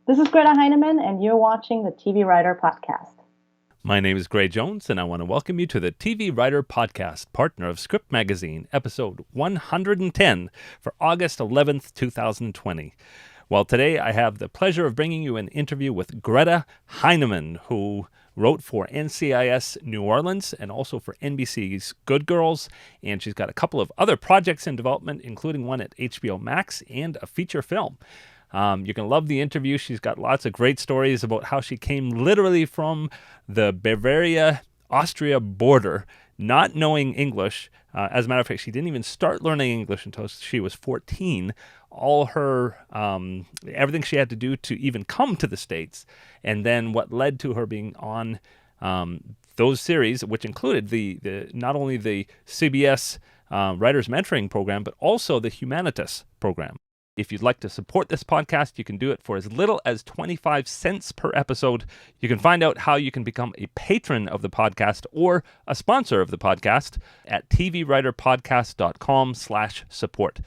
This is Greta Heinemann, and you're watching the TV Writer Podcast. My name is Gray Jones, and I want to welcome you to the TV Writer Podcast, partner of Script Magazine, episode 110 for August 11th, 2020. Well, today I have the pleasure of bringing you an interview with Greta Heinemann, who wrote for NCIS New Orleans and also for NBC's Good Girls, and she's got a couple of other projects in development, including one at HBO-Max and a feature film. You're going to love the interview. She's got lots of great stories about how she came literally from the Bavaria-Austria border, not knowing English. As a matter of fact, she didn't even start learning English until she was 14. All her, everything she had to do to even come to the States, and then what led to her being on those series, which included the not only the CBS Writers Mentoring Program, but also the Humanitas Program. If you'd like to support this podcast, you can do it for as little as 25 cents per episode. You can find out how you can become a patron of the podcast or a sponsor of the podcast at tvwriterpodcast.com/support.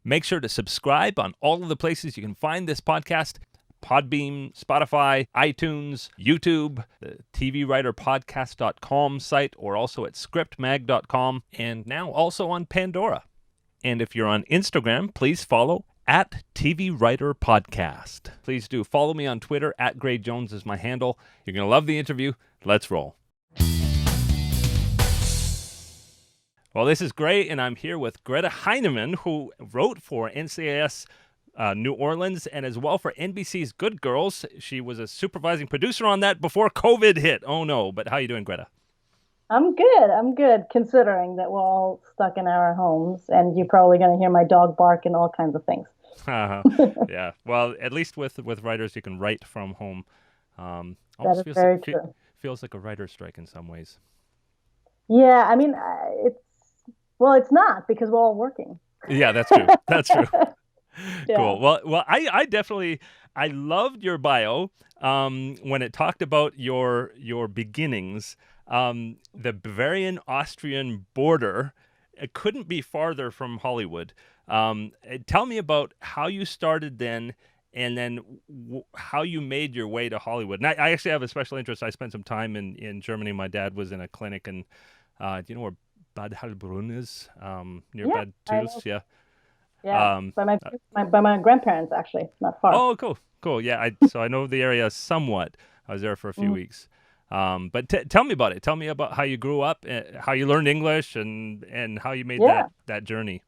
Make sure to subscribe on all of the places you can find this podcast: Podbean, Spotify, iTunes, YouTube, the tvwriterpodcast.com site, or also at scriptmag.com, and now also on Pandora. And if you're on Instagram, please follow at TV Writer Podcast. Please do follow me on Twitter. At Gray Jones is my handle. You're going to love the interview. Let's roll. Well, this is Gray, and I'm here with Greta Heinemann, who wrote for NCIS New Orleans and as well for NBC's Good Girls. She was a supervising producer on that before COVID hit. Oh, no. But how you doing, Greta? I'm good, considering that we're all stuck in our homes, and you're probably going to hear my dog bark and all kinds of things. Yeah. Well, at least with writers, you can write from home. That is very true. Feels like a writer's strike in some ways. Yeah, I mean, it's not, because we're all working. Yeah, that's true. That's true. Yeah. Cool. Well, I definitely loved your bio when it talked about your beginnings. The Bavarian-Austrian border, it couldn't be farther from Hollywood. Tell me about how you started then, and then how you made your way to Hollywood. And I actually have a special interest. I spent some time in Germany. My dad was in a clinic, and do you know where Bad Heilbrunn is? Near Bad Tools? Yeah. Yeah, by my grandparents, actually, not far. Oh, cool. Yeah, so I know the area somewhat. I was there for a few weeks. But tell me about it. Tell me about how you grew up, how you learned English, and how you made that journey.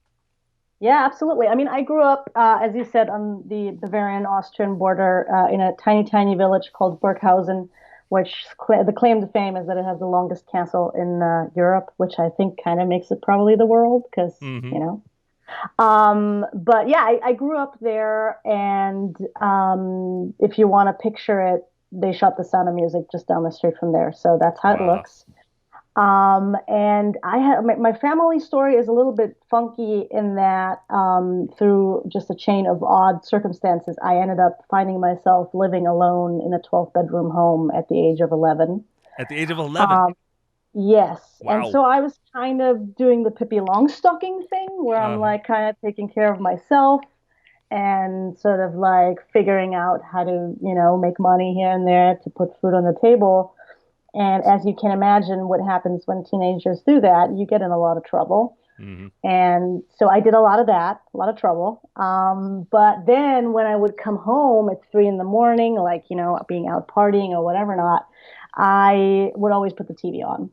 Yeah, absolutely. I mean, I grew up, as you said, on the Bavarian-Austrian border in a tiny, tiny village called Burghausen, which the claim to fame is that it has the longest castle in Europe, which I think kind of makes it probably the world, because, you know. But yeah, I grew up there, and if you want to picture it, they shot The Sound of Music just down the street from there. So that's how it looks. And I had my family story is a little bit funky in that through just a chain of odd circumstances, I ended up finding myself living alone in a 12-bedroom home at the age of 11. At the age of 11? Yes. Wow. And so I was kind of doing the Pippi Longstocking thing where I'm like kind of taking care of myself and sort of like figuring out how to, make money here and there to put food on the table. And as you can imagine, what happens when teenagers do that, you get in a lot of trouble. Mm-hmm. And so I did a lot of that, a lot of trouble. But then when I would come home at 3 a.m, like, being out partying or whatever not, I would always put the TV on.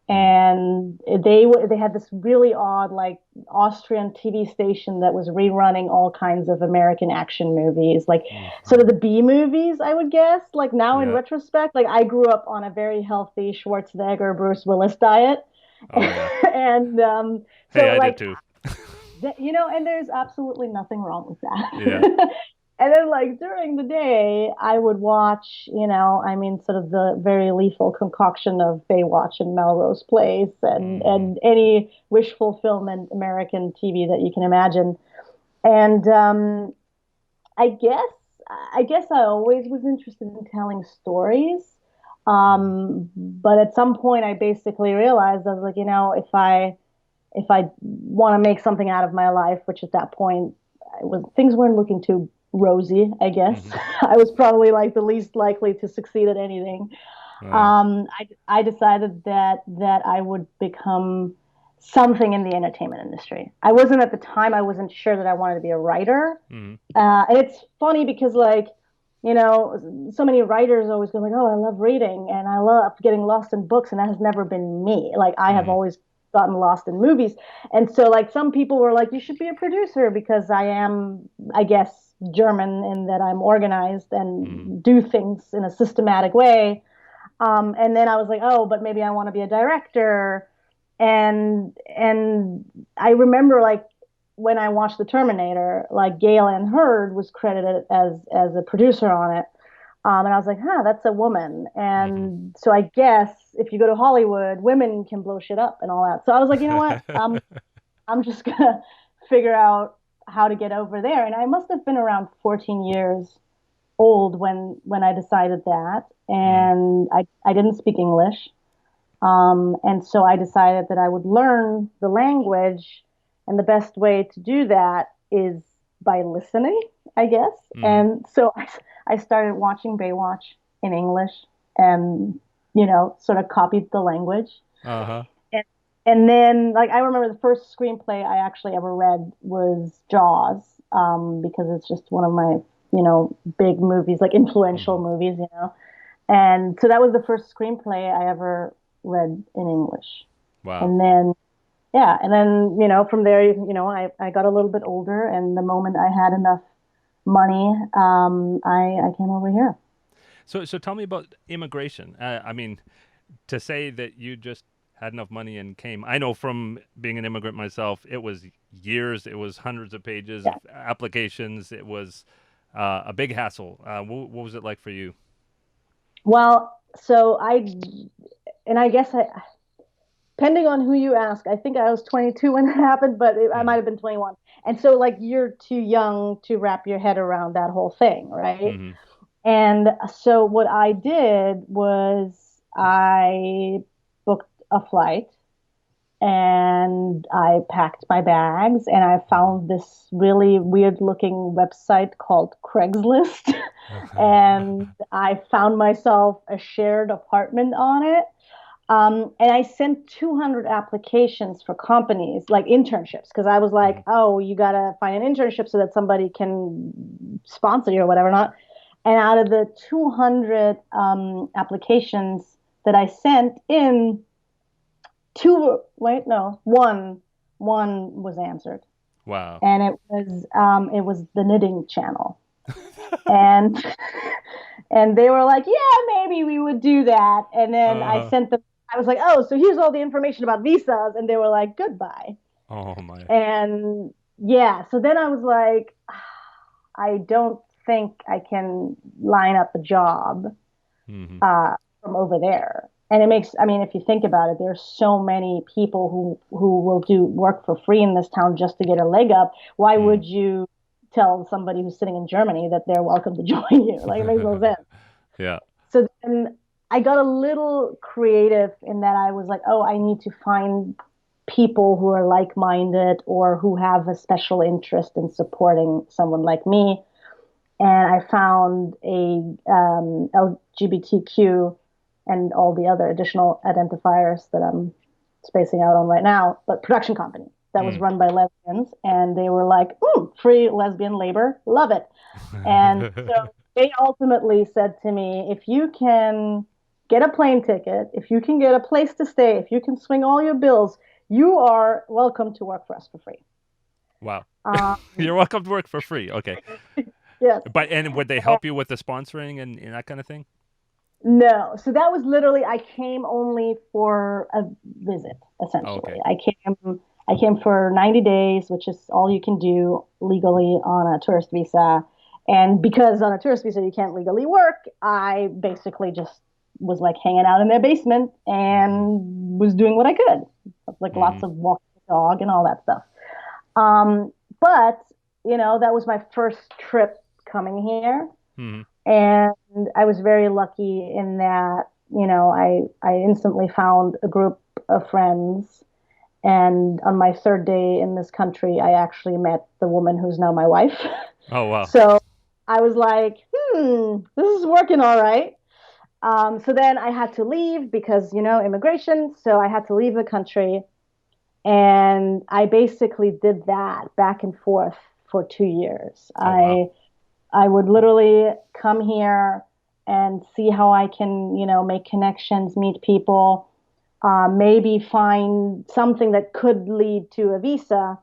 And they had this really odd, like, Austrian TV station that was rerunning all kinds of American action movies, like sort of the B movies, I would guess. Like now in retrospect, like I grew up on a very healthy Schwarzenegger, Bruce Willis diet. Oh, yeah. And I did too. And there's absolutely nothing wrong with that. Yeah. And then, like, during the day, I would watch, sort of the very lethal concoction of Baywatch and Melrose Place and any wish fulfillment American TV that you can imagine. And I guess I always was interested in telling stories. But at some point, I basically realized, I was like, if I want to make something out of my life, which at that point, things weren't looking too rosy, I guess. Mm-hmm. I was probably like the least likely to succeed at anything. Wow. I decided that I would become something in the entertainment industry. I wasn't at the time. I wasn't sure that I wanted to be a writer. Mm-hmm. And it's funny because like, so many writers always go like, "Oh, I love reading and I love getting lost in books," and that has never been me. Like I have Mm-hmm. always gotten lost in movies, and so like some people were like, "You should be a producer," because I am, I guess, German in that I'm organized Mm-hmm. and do things in a systematic way. And then I was like, "Oh, but maybe I want to be a director." And I remember like when I watched The Terminator, like Gail Ann Hurd was credited as a producer on it. And I was like, "Huh, that's a woman." And so I guess if you go to Hollywood, women can blow shit up and all that. So I was like, you know what? I'm just gonna figure out how to get over there. And I must have been around 14 years old when I decided that, Mm-hmm. and I didn't speak English, and so I decided that I would learn the language, and the best way to do that is by listening, I guess. Mm-hmm. And so I started watching Baywatch in English, and sort of copied the language. Uh-huh. And, and then, like, I remember the first screenplay I actually ever read was Jaws, because it's just one of my, big movies, like influential Mm-hmm. movies. And so that was the first screenplay I ever read in English. Wow. And then, yeah, and then, from there, I got a little bit older, and the moment I had enough money, I came over here. So tell me about immigration. I mean, to say that you just had enough money and came. I know from being an immigrant myself, it was years, it was hundreds of pages of Yeah. applications. It was a big hassle. What was it like for you? Well, so and I guess depending on who you ask, I think I was 22 when it happened, but I might Mm-hmm. have been 21. And so, like, you're too young to wrap your head around that whole thing, right? Mm-hmm. And so, what I did was I booked a flight and I packed my bags and I found this really weird looking website called Craigslist. And I found myself a shared apartment on it, and I sent 200 applications for companies like internships because I was Mm-hmm. like, "Oh, you gotta find an internship so that somebody can sponsor you or whatever not." And out of the 200 applications that I sent in, wait, no, one was answered, Wow. and it was the knitting channel, and and they were like, "Yeah, maybe we would do that." And then I Uh-huh. sent them. I was like, "Oh, so here's all the information about visas," and they were like, "Goodbye." Oh my. And yeah, so then I was like, I don't think I can line up a job Mm-hmm. from over there. And it makes, I mean, if you think about it, there's so many people who will do work for free in this town just to get a leg up. Why would you tell somebody who's sitting in Germany that they're welcome to join you? Like, it makes no Mm. sense. Yeah. So then I got a little creative in that I was like, oh, I need to find people who are like-minded or who have a special interest in supporting someone like me. And I found a LGBTQ and all the other additional identifiers that I'm spacing out on right now, but production company that was Mm. run by lesbians, and they were like, free lesbian labor, love it. And so they ultimately said to me, if you can get a plane ticket, if you can get a place to stay, if you can swing all your bills, you are welcome to work for us for free. Wow. Um, You're welcome to work for free. Okay. yes. But and would they help you with the sponsoring and that kind of thing? No. So that was literally I came only for a visit, Oh, essentially. okay. I came for 90 days, which is all you can do legally on a tourist visa. And because on a tourist visa you can't legally work, I basically just was like hanging out in their basement Mm-hmm. and was doing what I could. Like Mm-hmm. lots of walking the dog and all that stuff. But that was my first trip coming here. Mm-hmm. And I was very lucky in that, I instantly found a group of friends. And on my third day in this country, I actually met the woman who's now my wife. Oh wow. So I was like, this is working all right. So then I had to leave because, immigration. So I had to leave the country. And I basically did that back and forth for 2 years. Oh, wow. I would literally come here and see how I can, make connections, meet people, maybe find something that could lead to a visa.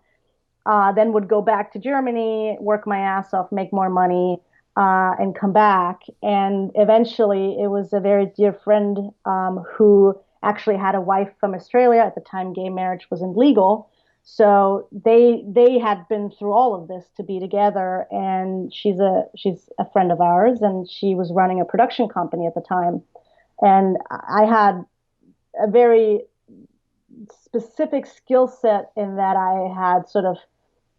Then would go back to Germany, work my ass off, make more money, and come back. And eventually, it was a very dear friend who actually had a wife from Australia. At the time, gay marriage wasn't legal. So they had been through all of this to be together, and she's a friend of ours, and she was running a production company at the time, and I had a very specific skill set in that I had sort of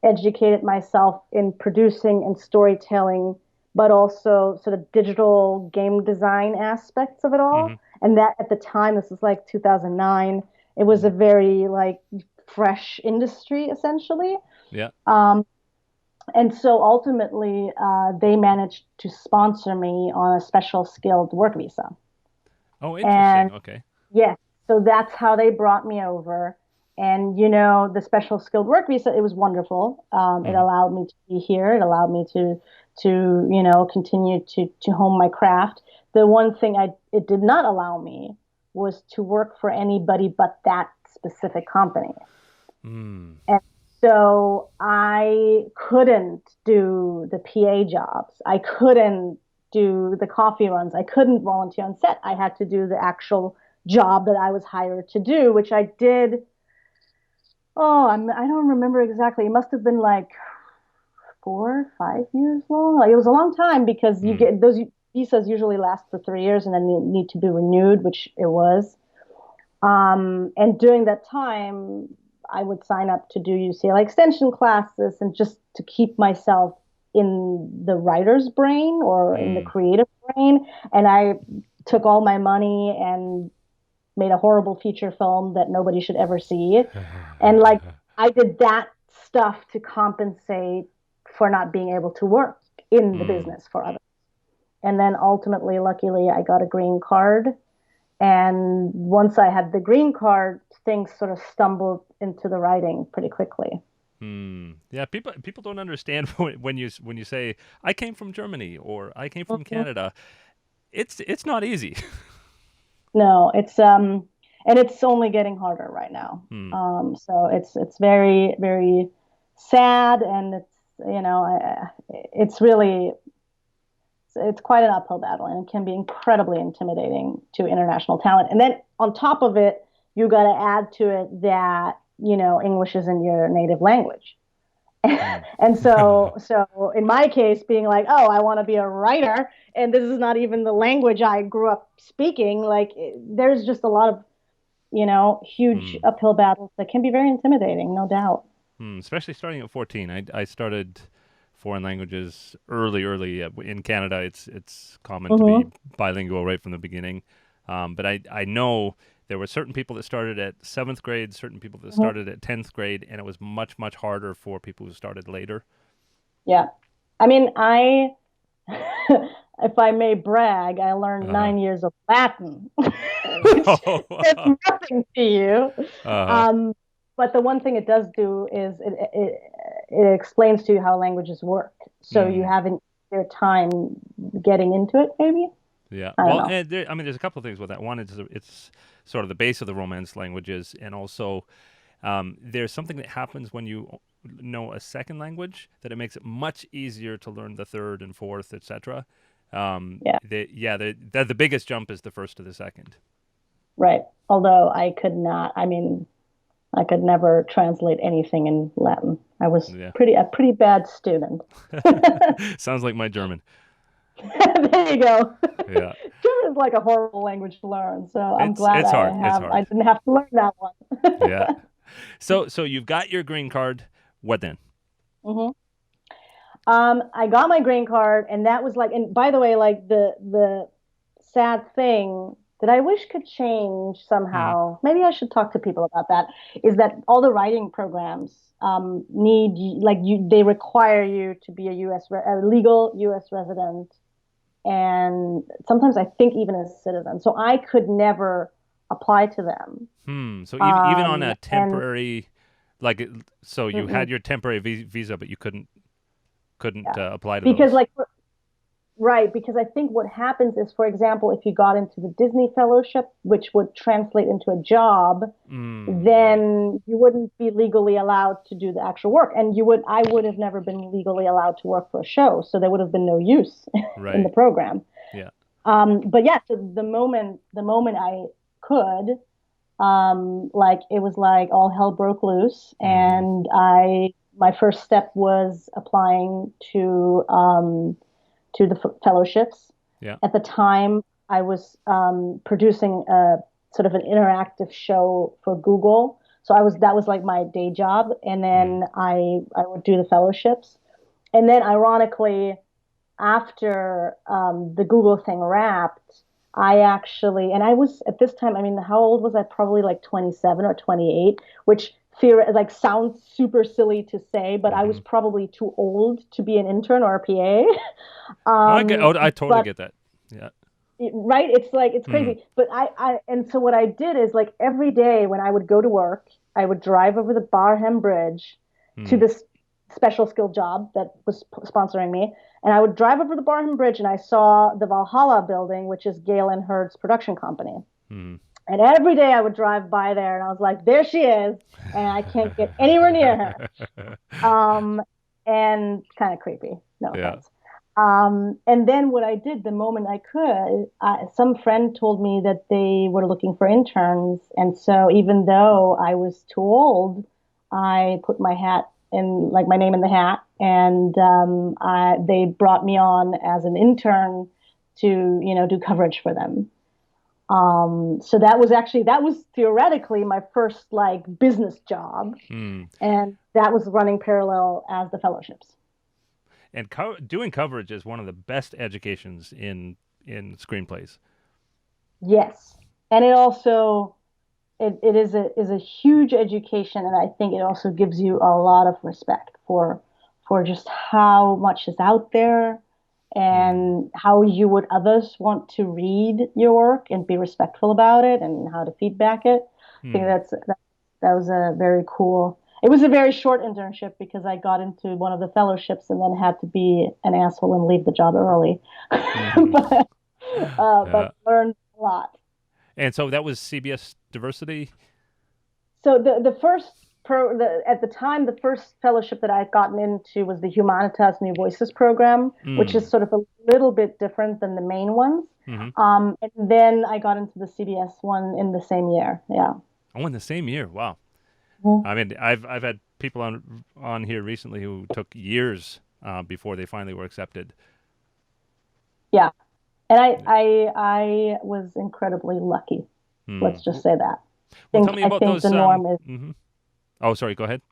educated myself in producing and storytelling, but also sort of digital game design aspects of it Hmm. all. And that at the time, this is like 2009, it was a very like fresh industry essentially. Yeah. Um, and so ultimately, they managed to sponsor me on a special skilled work visa. Oh, interesting. And Okay. yes, so that's how they brought me over. And the special skilled work visa, it was wonderful. It Hmm. allowed me to be here. It allowed me to continue to hone my craft. The one thing it did not allow me was to work for anybody but that specific company. Mm. And so I couldn't do the PA jobs. I couldn't do the coffee runs. I couldn't volunteer on set. I had to do the actual job that I was hired to do, which I did. Oh, I don't remember exactly. It must have been like 4 or 5 years long. Like it was a long time because you Mm. get those visas usually last for 3 years and then they need to be renewed, which it was. And during that time, I would sign up to do UCLA extension classes and just to keep myself in the writer's brain or in the Mm. creative brain. And I took all my money and made a horrible feature film that nobody should ever see. And like I did that stuff to compensate for not being able to work in the Mm. business for others. And then ultimately, luckily, I got a green card and once I had the green card, things sort of stumbled into the writing pretty quickly. Mm. Yeah, people don't understand when you say I came from Germany or I came from Mhm. Canada. It's not easy. No, and it's only getting harder right now. Hmm. So it's very, very sad, and it's really it's quite an uphill battle, and it can be incredibly intimidating to international talent. And then on top of it, you got to add to it that English isn't your native language. Hmm. And so in my case, being like, oh, I want to be a writer, and this is not even the language I grew up speaking, like there's just a lot of, huge Hmm. uphill battles that can be very intimidating, no doubt. Hmm. Especially starting at 14. I started foreign languages early. In Canada, it's common to be Hmm. bilingual right from the beginning. But I know there were certain people that started at seventh grade, certain people that Hmm. started at 10th grade, and it was much harder for people who started later. Yeah. I mean, if I may brag, I learned Uh-huh. 9 years of Latin, which says nothing to you. uh-huh. Um, but the one thing it does do is it explains to you how languages work. So you Hmm. have your time getting into it, maybe? Yeah. I don't Well, know. I mean, there's a couple of things with that. One is it's sort of the base of the Romance languages, and also there's something that happens when you know a second language that it makes it much easier to learn the third and fourth, etc. Yeah, The biggest jump is the first to the second. right. Although I mean, I could never translate anything in Latin. I was Yeah. a pretty bad student. Sounds like my German. There you go. Yeah. German is like a horrible language to learn, so I'm It's glad it's hard. It's I hard. didn't have to learn that one. Yeah. So you've got your green card. What then? Hmm. I got my green card, and that was like, and by the way, like the sad thing that I wish could change Mm. somehow. Maybe I should talk to people about that. Is that all the writing programs need they require you to be a legal U.S. resident, and sometimes I think even a citizen. So I could never apply to them. So even on a And temporary, like, so you mm-mm, had your temporary visa, but you couldn't yeah, apply to because those. right, because I think what happens is, for example, if you got into the Disney Fellowship, which would translate into a job, Right. then you wouldn't be legally allowed to do the actual work. And I would have never been legally allowed to work for a show, so there would have been no use in the Right. program. Yeah. But yeah, so the moment I could, like it was like all hell broke loose, Hmm. and my first step was applying to the fellowships. Yeah. At the time, I was producing a sort of an interactive show for Google. So that was like my day job, and Mm. then I would do the fellowships, and then ironically, after the Google thing wrapped, and I was at this time, I mean, how old was I? Probably like 27 or 28, which like sounds super silly to say, but I was Hmm. probably too old to be an intern or a PA. No, I get. Oh, I totally But get that. Yeah. right, it's like it's Hmm. crazy. But and so what I did is like every day when I would go to work, I would drive over the Barham Bridge to Hmm. this special skill job that was sponsoring me, and I would drive over the Barham Bridge and I saw the Valhalla building, which is Galen Hurd's production company. Hmm. And every day I would drive by there and I was like, there she is, and I can't get anywhere near her. Um, and kind of creepy. No Yeah. offense. And then what I did the moment I could, some friend told me that they were looking for interns. And so even though I was too old, I put my hat in, like my name in the hat, and they brought me on as an intern to, do coverage for them. So that was theoretically my first like business job, Hmm. and that was running parallel as the fellowships. And doing coverage is one of the best educations in screenplays. Yes. And it also it is a huge education, and I think it also gives you a lot of respect for just how much is out there Hmm. and how you would others want to read your work and be respectful about it and how to feedback it. I think Hmm. that was a very cool. It was a very short internship because I got into one of the fellowships and then had to be an asshole and leave the job early. Hmm. but Yeah. learned a lot. And so that was CBS Diversity. So at the time, the first fellowship that I had gotten into was the Humanitas New Voices program, which is Mm. sort of a little bit different than the main ones. Hmm. And then I got into the CBS one in the same year. Yeah. Oh, in the same year. Wow. Mhm. I mean, I've had people on here recently who took years before they finally were accepted. Yeah. And I was incredibly lucky. Hmm. Let's just say that. Well, tell me I about think the those. norm is Mhm. Oh, sorry. Go ahead.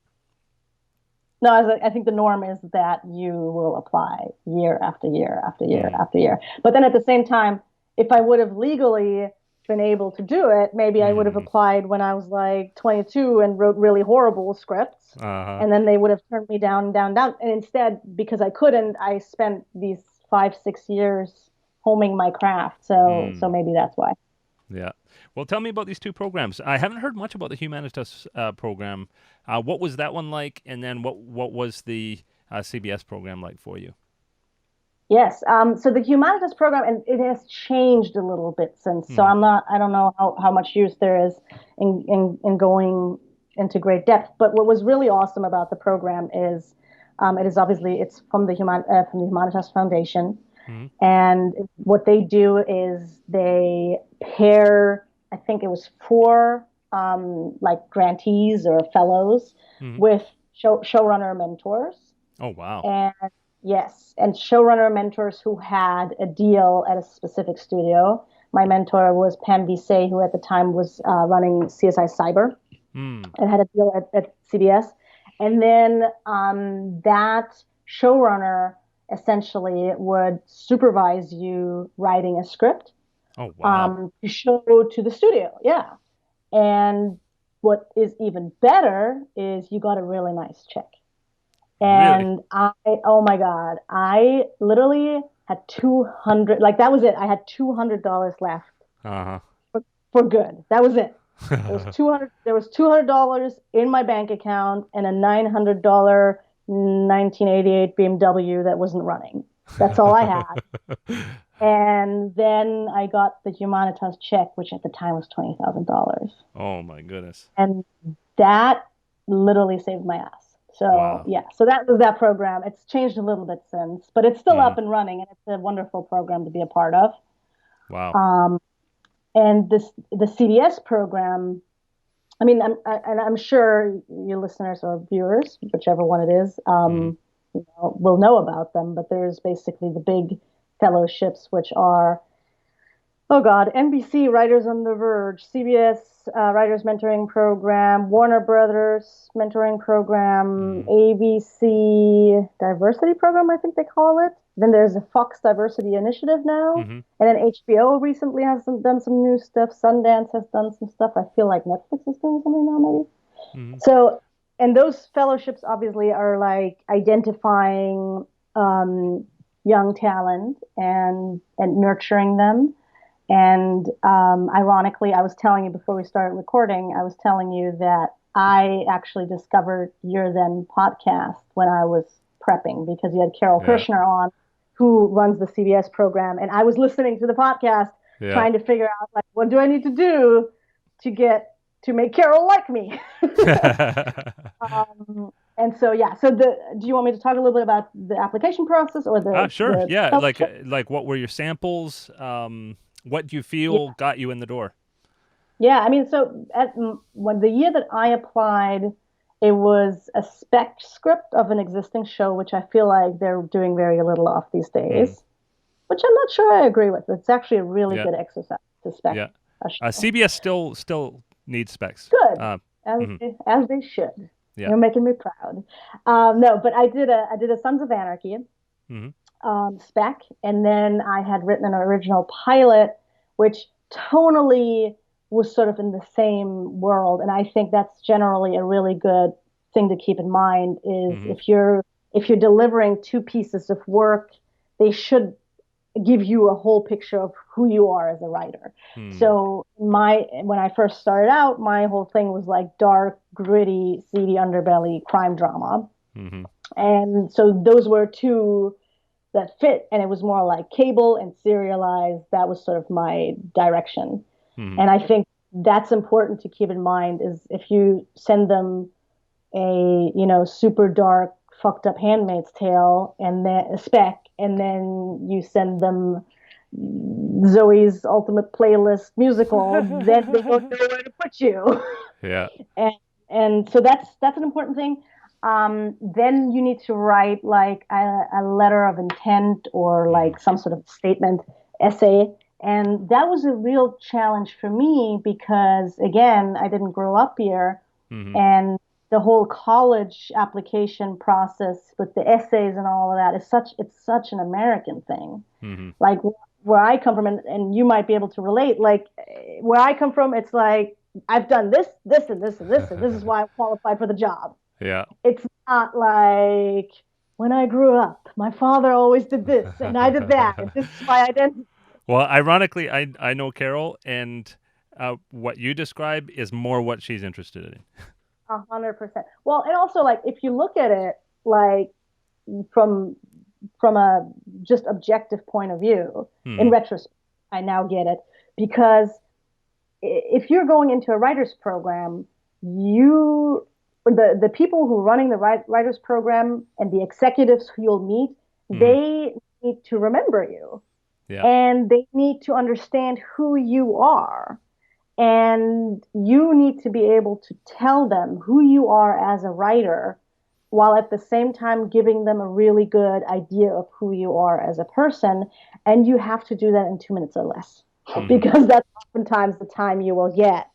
no, I think the norm is that you will apply year after year after year Mm. after year. But then at the same time, if I would have legally been able to do it, maybe I would have Mm. applied when I was like 22 and wrote really horrible scripts. Uh-huh. And then they would have turned me down, down, down. And instead, because I couldn't, I spent these 5, 6 years homing my craft. So Mm. maybe that's why. Yeah. Well, tell me about these two programs. I haven't heard much about the Humanitas program. What was that one like? And then what was the CBS program like for you? Yes. So the Humanitas program, and it has changed a little bit since. So Mm. I don't know how much use there is in going into great depth. But what was really awesome about the program is it is obviously it's from the Humanitas Foundation. Mm. And what they do is they pair, I think it was four like grantees or fellows Mm. with showrunner mentors. Oh, wow. And yes, and showrunner mentors who had a deal at a specific studio. My mentor was Pam Visay, who at the time was running CSI Cyber Mm. and had a deal at CBS. And then that showrunner essentially would supervise you writing a script. Oh, wow. to show to the studio. Yeah. And what is even better is you got a really nice check. Really? And oh my God, I literally had 200, like that was it. I had $200 left Uh-huh. for good. That was it. There was $200 in my bank account and a $900 1988 BMW that wasn't running. That's all I had. And then I got the Humanitas check, which at the time was $20,000. Oh my goodness. And that literally saved my ass. So Wow. yeah, so that was that program. It's changed a little bit since, but it's still Mm. up and running, and it's a wonderful program to be a part of. Wow. Um, and the CBS program, I mean, and I'm sure your listeners or viewers, whichever one it is, Mm. will know about them. But there's basically the big fellowships, which are, oh God, NBC Writers on the Verge, CBS Writers Mentoring Program, Warner Brothers Mentoring Program, Mm. ABC Diversity Program, I think they call it. Then there's a Fox Diversity Initiative now. Mm-hmm. And then HBO recently has done some new stuff. Sundance has done some stuff. I feel like Netflix is doing something now, maybe. Mm-hmm. So, and those fellowships obviously are like identifying young talent and nurturing them. And ironically, I was telling you before we started recording, I was telling you that I actually discovered your then podcast when I was prepping because you had Carol Yeah. Kirshner on, who runs the CBS program. And I was listening to the podcast Yeah. trying to figure out, like, what do I need to do to make Carol like me? And so, yeah. So do you want me to talk a little bit about the application process or Sure. the Yeah. fellowship? Like what were your samples? What do you Yeah. feel got you in the door? Yeah, I mean, so when the year that I applied, it was a spec script of an existing show, which I feel like they're doing very little of these Mm. days, which I'm not sure I agree with. It's actually a really Yeah. good exercise to spec Yeah. a show. CBS still needs specs. Good, Mhm. as they should. Yeah. You're making me proud. No, but I did a Sons of Anarchy Hmm. spec, and then I had written an original pilot, which tonally was sort of in the same world. And I think that's generally a really good thing to keep in mind is Hmm. if you're delivering two pieces of work, they should give you a whole picture of who you are as a writer. Mm. So when I first started out, my whole thing was like dark, gritty, seedy underbelly crime drama. Hmm. And so those were two that fit, and it was more like cable and serialized. That was sort of my direction. Hmm. And I think that's important to keep in mind is if you send them a, super dark, fucked up Handmaid's Tale and then a spec, and then you send them Zoe's Ultimate Playlist musical, then they don't know where to put you. Yeah. and and so that's an important thing. Then you need to write like a letter of intent or Hmm. like some sort of statement essay. And that was a real challenge for me because, again, I didn't grow up here. Hmm. And the whole college application process with the essays and all of that it's such an American thing. Hmm. Like where I come from, and you might be able to relate, like where I come from, it's like, I've done this, this, and this, and this, and this is why I'm qualified for the job. Yeah. It's not like when I grew up, my father always did this and I did that. And this is my identity. Well, ironically, I know Carol, and what you describe is more what she's interested in. 100%. Well, and also like if you look at it like from a just objective point of view, in Hmm. retrospect, I now get it because if you're going into a writer's program, the people who are running the writers program and the executives who you'll meet, Hmm. they need to remember you Yeah. and they need to understand who you are. And you need to be able to tell them who you are as a writer while at the same time giving them a really good idea of who you are as a person. And you have to do that in 2 minutes or less Hmm. because that's oftentimes the time you will get.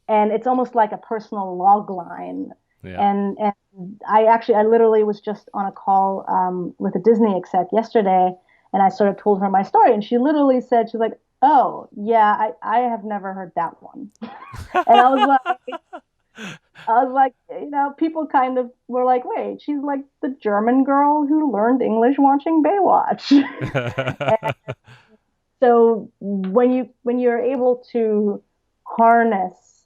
And it's almost like a personal log line. Yeah. And I literally was just on a call with a Disney exec yesterday, and I sort of told her my story, and she literally said, she's like, Oh, yeah, I have never heard that one. And I was like, people kind of were like, wait, she's like the German girl who learned English watching Baywatch. So when you're able to harness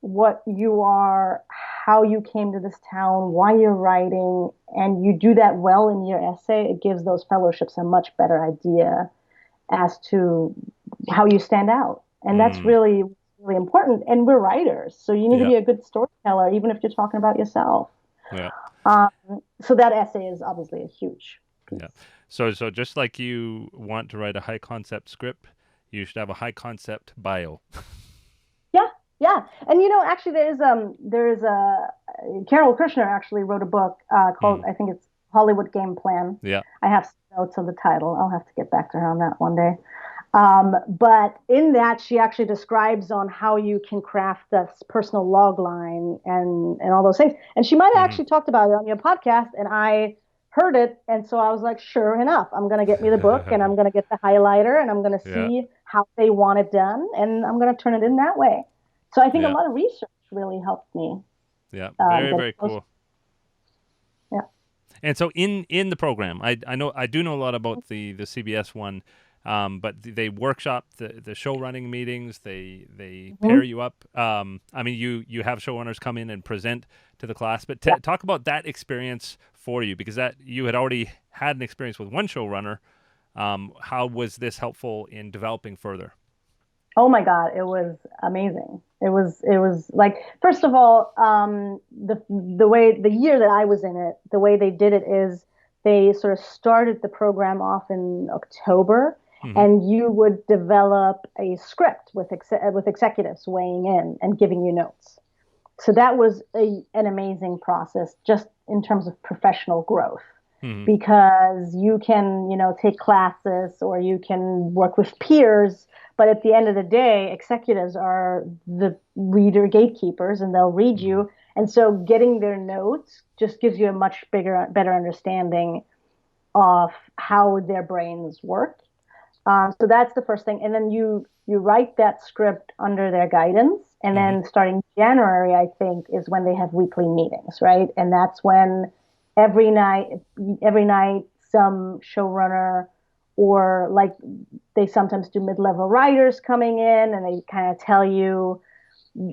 what you are, how you came to this town, why you're writing, and you do that well in your essay, it gives those fellowships a much better idea as to how you stand out. And that's Mm, really, really important. And we're writers, so you need to yeah, be a good storyteller, even if you're talking about yourself. yeah, Um, so that essay is obviously a huge yeah. piece. So just like you want to write a high concept script, you should have a high concept bio. Yeah, yeah. And actually there's a Carol Kushner actually wrote a book called, Mm, I think it's Hollywood Game Plan. yeah. I have some notes of the title. I'll have to get back to her on that one day. But in that, she actually describes on how you can craft this personal log line and all those things. And she might have Hmm. actually talked about it on your podcast, and I heard it, and so I was like, sure enough, I'm gonna get me the book, and I'm gonna get the highlighter, and I'm gonna Yeah, see how they want it done, and I'm gonna turn it in that way. So I think a yeah, lot of research really helped me yeah. Very, get very close. cool. Yeah. And so in the program, I do know a lot about the CBS one, but they workshop the show running meetings. They pair Mhm. you up. I mean, you have showrunners come in and present to the class, but Yeah. talk about that experience for you, because that you had already had an experience with one showrunner. How was this helpful in developing further? Oh my God, it was amazing. It was like, first of all, the year that I was in it, the way they did it is they sort of started the program off in October, Hmm. and you would develop a script with executives weighing in and giving you notes. So that was an amazing process just in terms of professional growth, Hmm. because you can, take classes or you can work with peers, but at the end of the day, executives are the reader gatekeepers and they'll read Hmm. you. And so getting their notes just gives you a much better understanding of how their brains work. So that's the first thing. And then you write that script under their guidance. And Hmm. then starting January, I think, is when they have weekly meetings, right? And that's when every night, every night, some showrunner or like they sometimes do mid-level writers coming in and they kind of tell you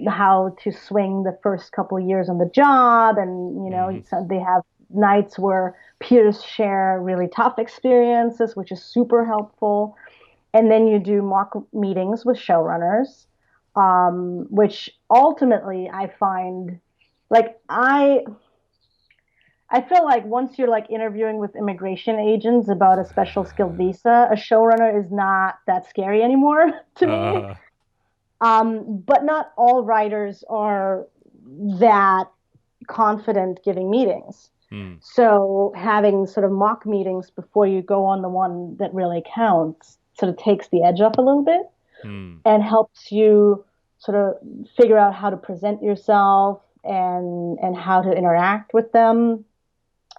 how to swing the first couple years on the job. And, Hmm. so they have nights where peers share really tough experiences, which is super helpful. And then you do mock meetings with showrunners, which ultimately I find like I feel like once you're like interviewing with immigration agents about a special skill visa, a showrunner is not that scary anymore to me. Uh, But not all writers are that confident giving meetings. mm, So having sort of mock meetings before you go on the one that really counts sort of takes the edge off a little bit mm, and helps you sort of figure out how to present yourself and how to interact with them.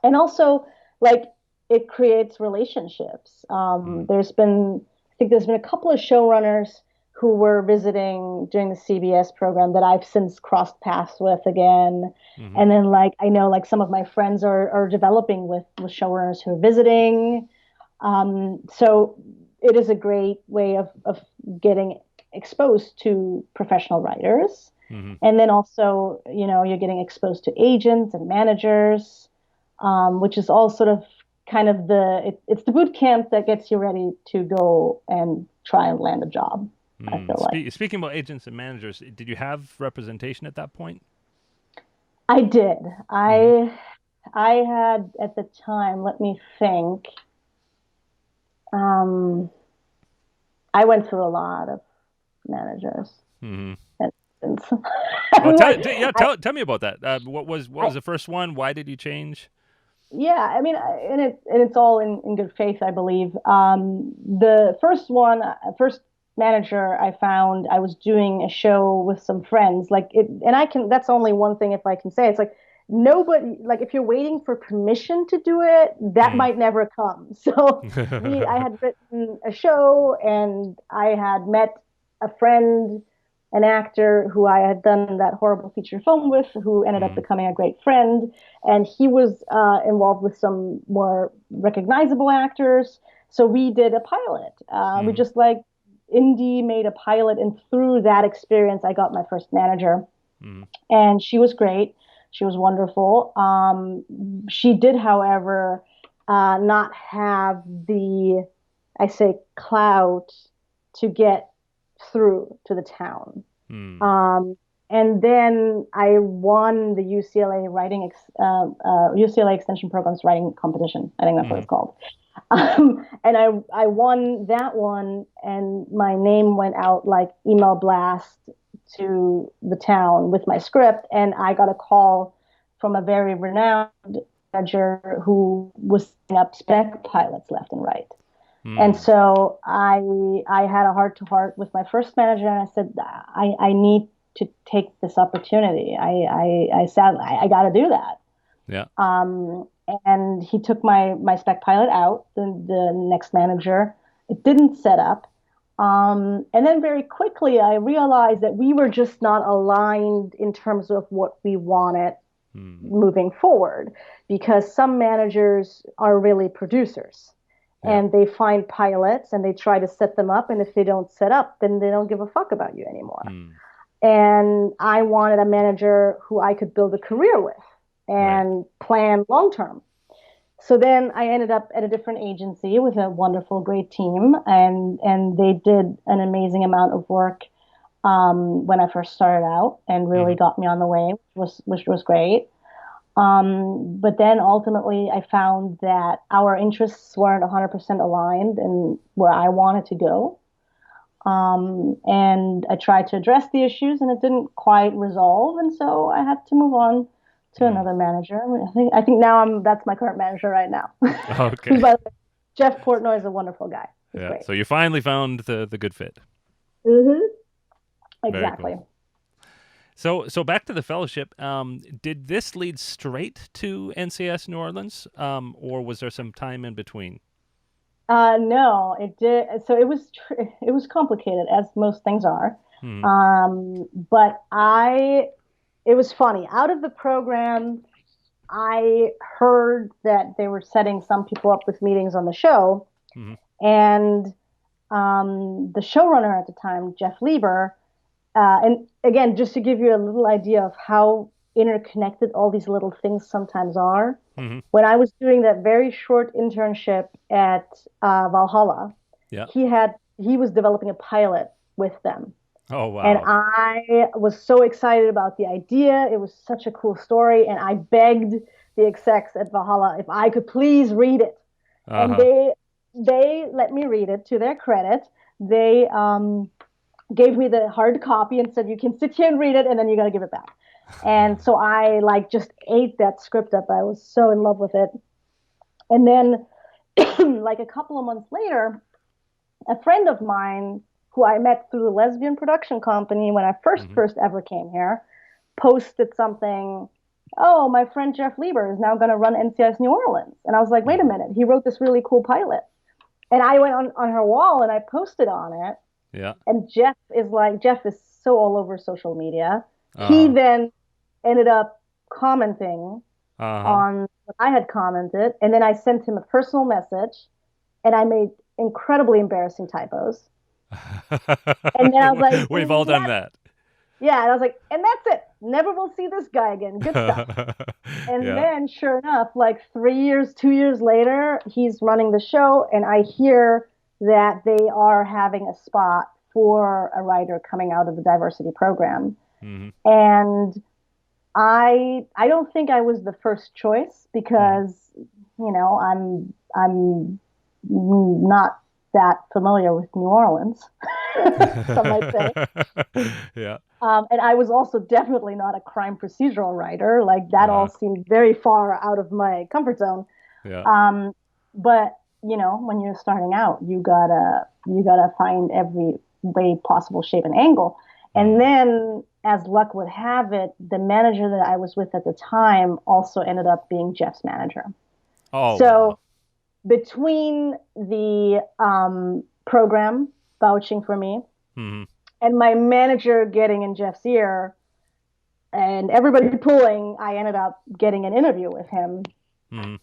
And also, like, it creates relationships. mm, I think there's been a couple of showrunners who were visiting during the CBS program that I've since crossed paths with again. hmm. And then, like, I know, like, some of my friends are developing with showrunners who are visiting. So it is a great way of getting exposed to professional writers. Hmm. And then also, you're getting exposed to agents and managers, which is all sort of kind of it's the boot camp that gets you ready to go and try and land a job, I Mm. feel like. Speaking about agents and managers, did you have representation at that point? I did. Hmm. I had at the time, let me think. Um, I went through a lot of managers Hmm. and agents. Well, I'm like, yeah, I, tell me about that. What I, was the first one? Why did you change? yeah, I mean, and it's all in good faith, I believe. The first one, first manager I found, I was doing a show with some friends, like it, and I can. That's only one thing if I can say. It's like nobody, like if you're waiting for permission to do it, that Mm. might never come. So I had written a show and I had met a friend, an actor who I had done that horrible feature film with, who ended up Mm. becoming a great friend. And he was involved with some more recognizable actors. So we did a pilot. We Mm. just like indie made a pilot. And through that experience, I got my first manager. Mm. And she was great. She was wonderful. She did, however, not have the, I say, clout to get through to the town. Mm. Um, and then I won the UCLA Extension Program's writing competition. I think that's what Mm. it's called. And I won that one, and my name went out like email blast to the town with my script, and I got a call from a very renowned manager who was setting up spec pilots left and right. And Mm. so I had a heart to heart with my first manager, and I said I need to take this opportunity. I said I got to do that. Yeah. And he took my spec pilot out, the next manager. It didn't set up. And then very quickly, I realized that we were just not aligned in terms of what we wanted Mm. moving forward, because some managers are really producers Yeah. and they find pilots and they try to set them up. And if they don't set up, then they don't give a fuck about you anymore. Mm. And I wanted a manager who I could build a career with Right. and plan long term. So then I ended up at a different agency with a wonderful, great team, and they did an amazing amount of work when I first started out, and really Mm. got me on the way, which was great. But then ultimately, I found that our interests weren't 100% aligned in where I wanted to go. And I tried to address the issues, and it didn't quite resolve, and so I had to move on to Mm. another manager. I think now that's my current manager right now. Okay. Who's by the way, Jeff Portnoy is a wonderful guy. He's Yeah. great. So you finally found the good fit. Hmm. Very Exactly. cool. So back to the fellowship. Did this lead straight to NCIS New Orleans, or was there some time in between? No, it did. So it was complicated, as most things are. Mm. But it was funny. Out of the program, I heard that they were setting some people up with meetings on the show, Mm. and the showrunner at the time, Jeff Lieber, and again, just to give you a little idea of how interconnected all these little things sometimes are. Mm. When I was doing that very short internship at Valhalla, Yeah. he was developing a pilot with them. Oh And wow. I was so excited about the idea. It was such a cool story. And I begged the execs at Valhalla if I could please read it. Uh And huh. they let me read it. To their credit, they gave me the hard copy and said, you can sit here and read it, and then you got to give it back. And so I like just ate that script up. I was so in love with it. And then like a couple of months later, a friend of mine who I met through the lesbian production company when I first Mm. first ever came here posted something. Oh, my friend Jeff Lieber is now going to run NCIS New Orleans. And I was like, wait a Mm. minute, he wrote this really cool pilot. And I went on her wall and I posted on it. Yeah. And Jeff is so all over social media. Uh He huh. then ended up commenting Uh on what I had commented. And then I sent him a personal message and I made incredibly embarrassing typos. And then I was like, huh. We've all done that. yeah. And I was like, and that's it. Never will see this guy again. Good stuff. And Yeah. then, sure enough, like 3 years, 2 years later, he's running the show, and I hear that they are having a spot for a writer coming out of the diversity program. Mm. And I don't think I was the first choice Mm. because, I'm not that familiar with New Orleans, some might say. Yeah. And I was also definitely not a crime procedural writer. Like that all Uh, seemed very far out of my comfort zone. yeah. But when you're starting out, you gotta find every way possible, shape, and angle. And Mm. then as luck would have it, the manager that I was with at the time also ended up being Jeff's manager. Oh, So wow. between the program vouching for me Hmm. and my manager getting in Jeff's ear and everybody pulling, I ended up getting an interview with him. Hmm.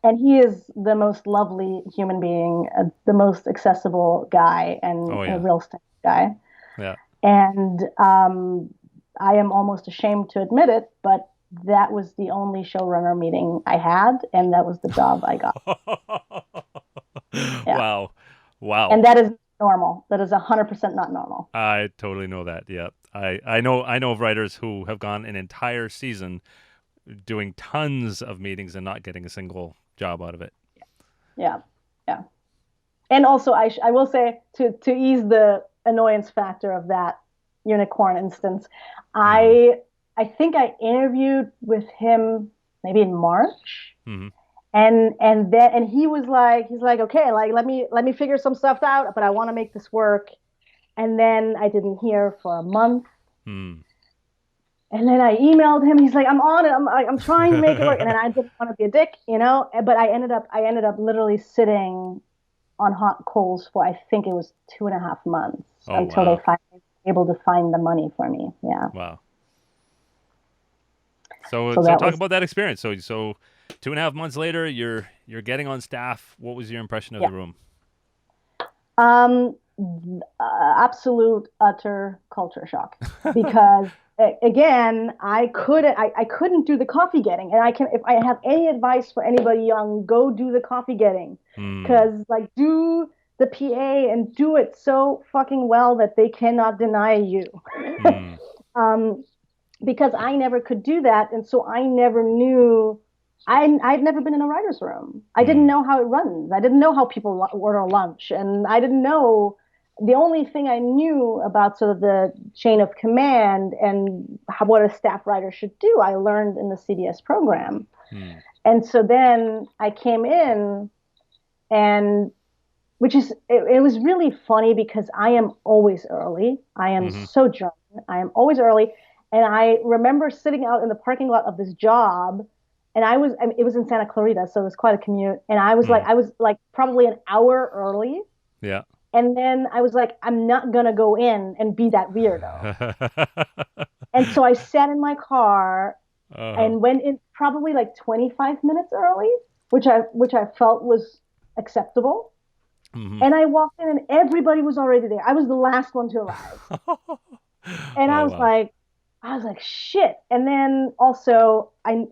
And he is the most lovely human being, the most accessible guy, and Oh, a yeah. real estate guy. Yeah. And I am almost ashamed to admit it, but that was the only showrunner meeting I had, and that was the job I got. Yeah. Wow. Wow. And that is normal. That is 100% not normal. I totally know that. Yeah. I know of writers who have gone an entire season doing tons of meetings and not getting a single job out of it. Yeah. Yeah. And also, I will say to ease the annoyance factor of that unicorn instance, Hmm. I think I interviewed with him maybe in March, Hmm. and he was like okay, like let me figure some stuff out, but I want to make this work. And then I didn't hear for a month, Hmm. and then I emailed him. He's like, I'm on it. I'm trying to make it work. And then I didn't want to be a dick, but I ended up literally sitting on hot coals for I think it was 2.5 months Oh, until they wow. finally were able to find the money for me. Yeah. Wow. So So so that talk was about that experience. So 2.5 months later, you're getting on staff. What was your impression of yeah. the room? Um, Absolute utter culture shock because again, I couldn't do the coffee getting, and I can if I have any advice for anybody young, go do the coffee getting, Hmm. because like do the PA and do it so fucking well that they cannot deny you. Hmm. um, because I never could do that, and so I never knew. I'd never been in a writer's room. I didn't Hmm. know how it runs. I didn't know how people order lunch, and I didn't know. The only thing I knew about sort of the chain of command and what a staff writer should do, I learned in the CBS program. Hmm. And so then I came in, and it was really funny because I am always early. I am Hmm. so German. I am always early. And I remember sitting out in the parking lot of this job, and I mean, it was in Santa Clarita, so it was quite a commute. And Hmm. I was like probably an hour early. Yeah. And then I was like, I'm not gonna go in and be that weirdo. And so I sat in my car Uh-huh. and went in probably like 25 minutes early, which I felt was acceptable. Hmm. And I walked in and everybody was already there. I was the last one to arrive. And Oh, wow. I was like, shit. And then also I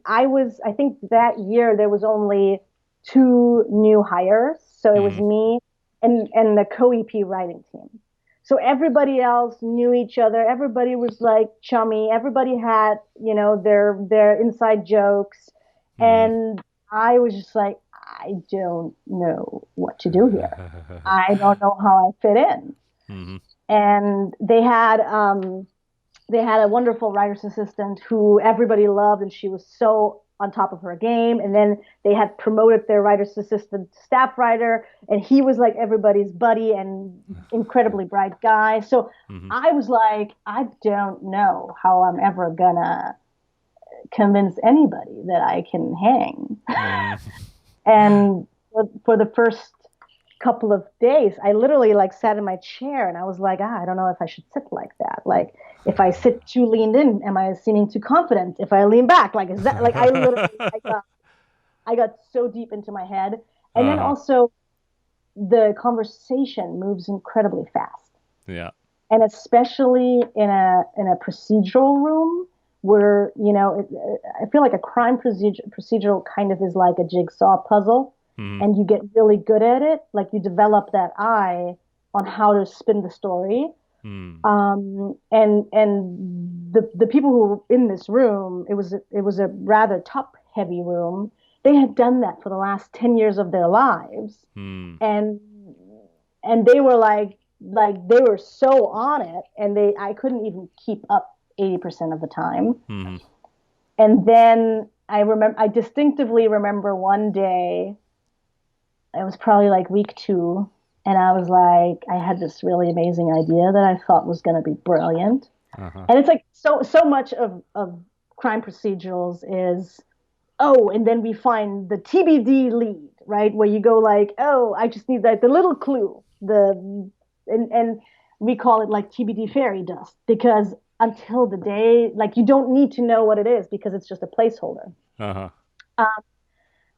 think that year there was only two new hires. So it was Hmm. me and the co-EP writing team. So everybody else knew each other. Everybody was like chummy. Everybody had, their inside jokes. Hmm. And I was just like, I don't know what to do here. I don't know how I fit in. Hmm. And they had a wonderful writer's assistant who everybody loved, and she was so on top of her game. And then they had promoted their writer's assistant to staff writer, and he was like everybody's buddy and incredibly bright guy. So Hmm. I was like, I don't know how I'm ever gonna convince anybody that I can hang. Hmm. And for the first couple of days, I literally like sat in my chair and I was like, I don't know if I should sit like that. Like, if I sit too leaned in, am I seeming too confident? If I lean back, like, is that like I literally I got so deep into my head. And then Uh-huh. also the conversation moves incredibly fast. Yeah. And especially in a procedural room where, I feel like a crime procedural kind of is like a jigsaw puzzle, Hmm. and you get really good at it. Like you develop that eye on how to spin the story. Hmm. And the people who were in this room, it was a rather top heavy room. They had done that for the last 10 years of their lives, Hmm. and they were like they were so on it, and they I couldn't even keep up 80% of the time. Hmm. And then I distinctively remember one day, it was probably like week 2, and I was like, I had this really amazing idea that I thought was going to be brilliant. Uh-huh. And it's like so much of crime procedurals is, oh, and then we find the TBD lead, right? Where you go like, oh, I just need like the little clue, and we call it like TBD fairy dust because until the day, like you don't need to know what it is because it's just a placeholder. Uh-huh. Um,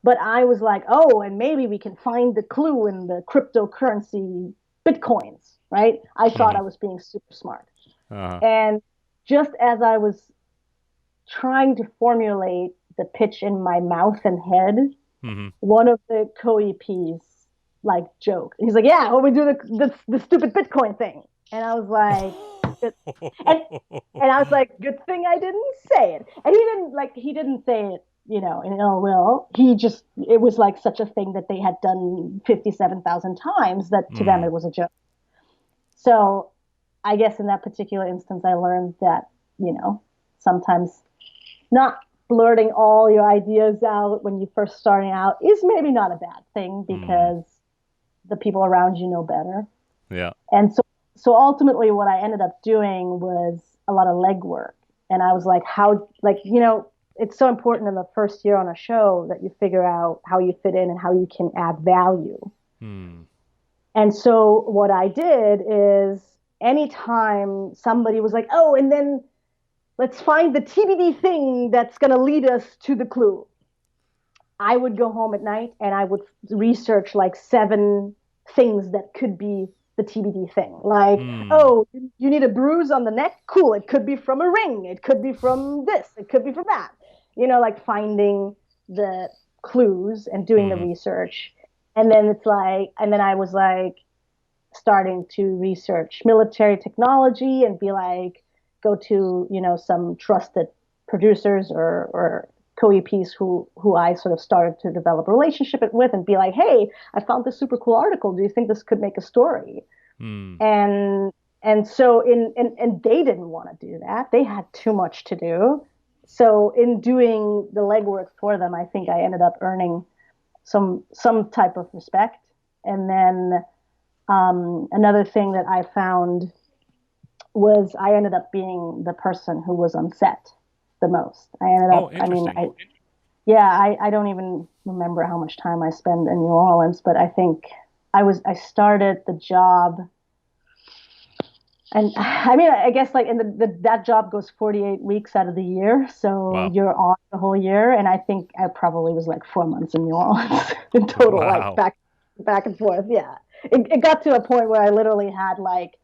but I was like, oh, and maybe we can find the clue in the cryptocurrency bitcoins, right? I thought Mm-hmm. I was being super smart. Uh-huh. And just as I was trying to formulate the pitch in my mouth and head, Mm-hmm. one of the co-EPs like joked. He's like, "Yeah, well, we do the stupid Bitcoin thing," and I was like, good. and and I was like, "Good thing I didn't say it." And he didn't say it, in ill will. He just it was like such a thing that they had done 57,000 times that to them Mm. it was a joke. So I guess in that particular instance, I learned that sometimes not blurting all your ideas out when you're first starting out is maybe not a bad thing Mm. because the people around you know better. Yeah. And so ultimately what I ended up doing was a lot of legwork. And I was like, it's so important in the first year on a show that you figure out how you fit in and how you can add value. Mm. And so what I did is anytime somebody was like, oh, and then let's find the TBD thing that's going to lead us to the clue. I would go home at night and I would research like 7 things that could be the TBD thing. Like, Mm. oh, you need a bruise on the neck? Cool. It could be from a ring. It could be from this. It could be from that. Like finding the clues and doing the Mm. research. And then I was like starting to research military technology and be like, go to, some trusted producers or co-EPs who I sort of started to develop a relationship with and be like, hey, I found this super cool article. Do you think this could make a story? Mm. And and so and they didn't want to do that. They had too much to do. So in doing the legwork for them, I think I ended up earning some type of respect. And then another thing that I found was I ended up being the person who was on set the most. Oh, I mean, interesting. I don't even remember how much time I spent in New Orleans, but I think I started the job. And I mean, I guess like, and that job goes 48 weeks out of the year. So Wow. you're on the whole year. And I think I probably was like 4 months in New Orleans in total, like Wow. back and forth. Yeah. It got to a point where I literally had like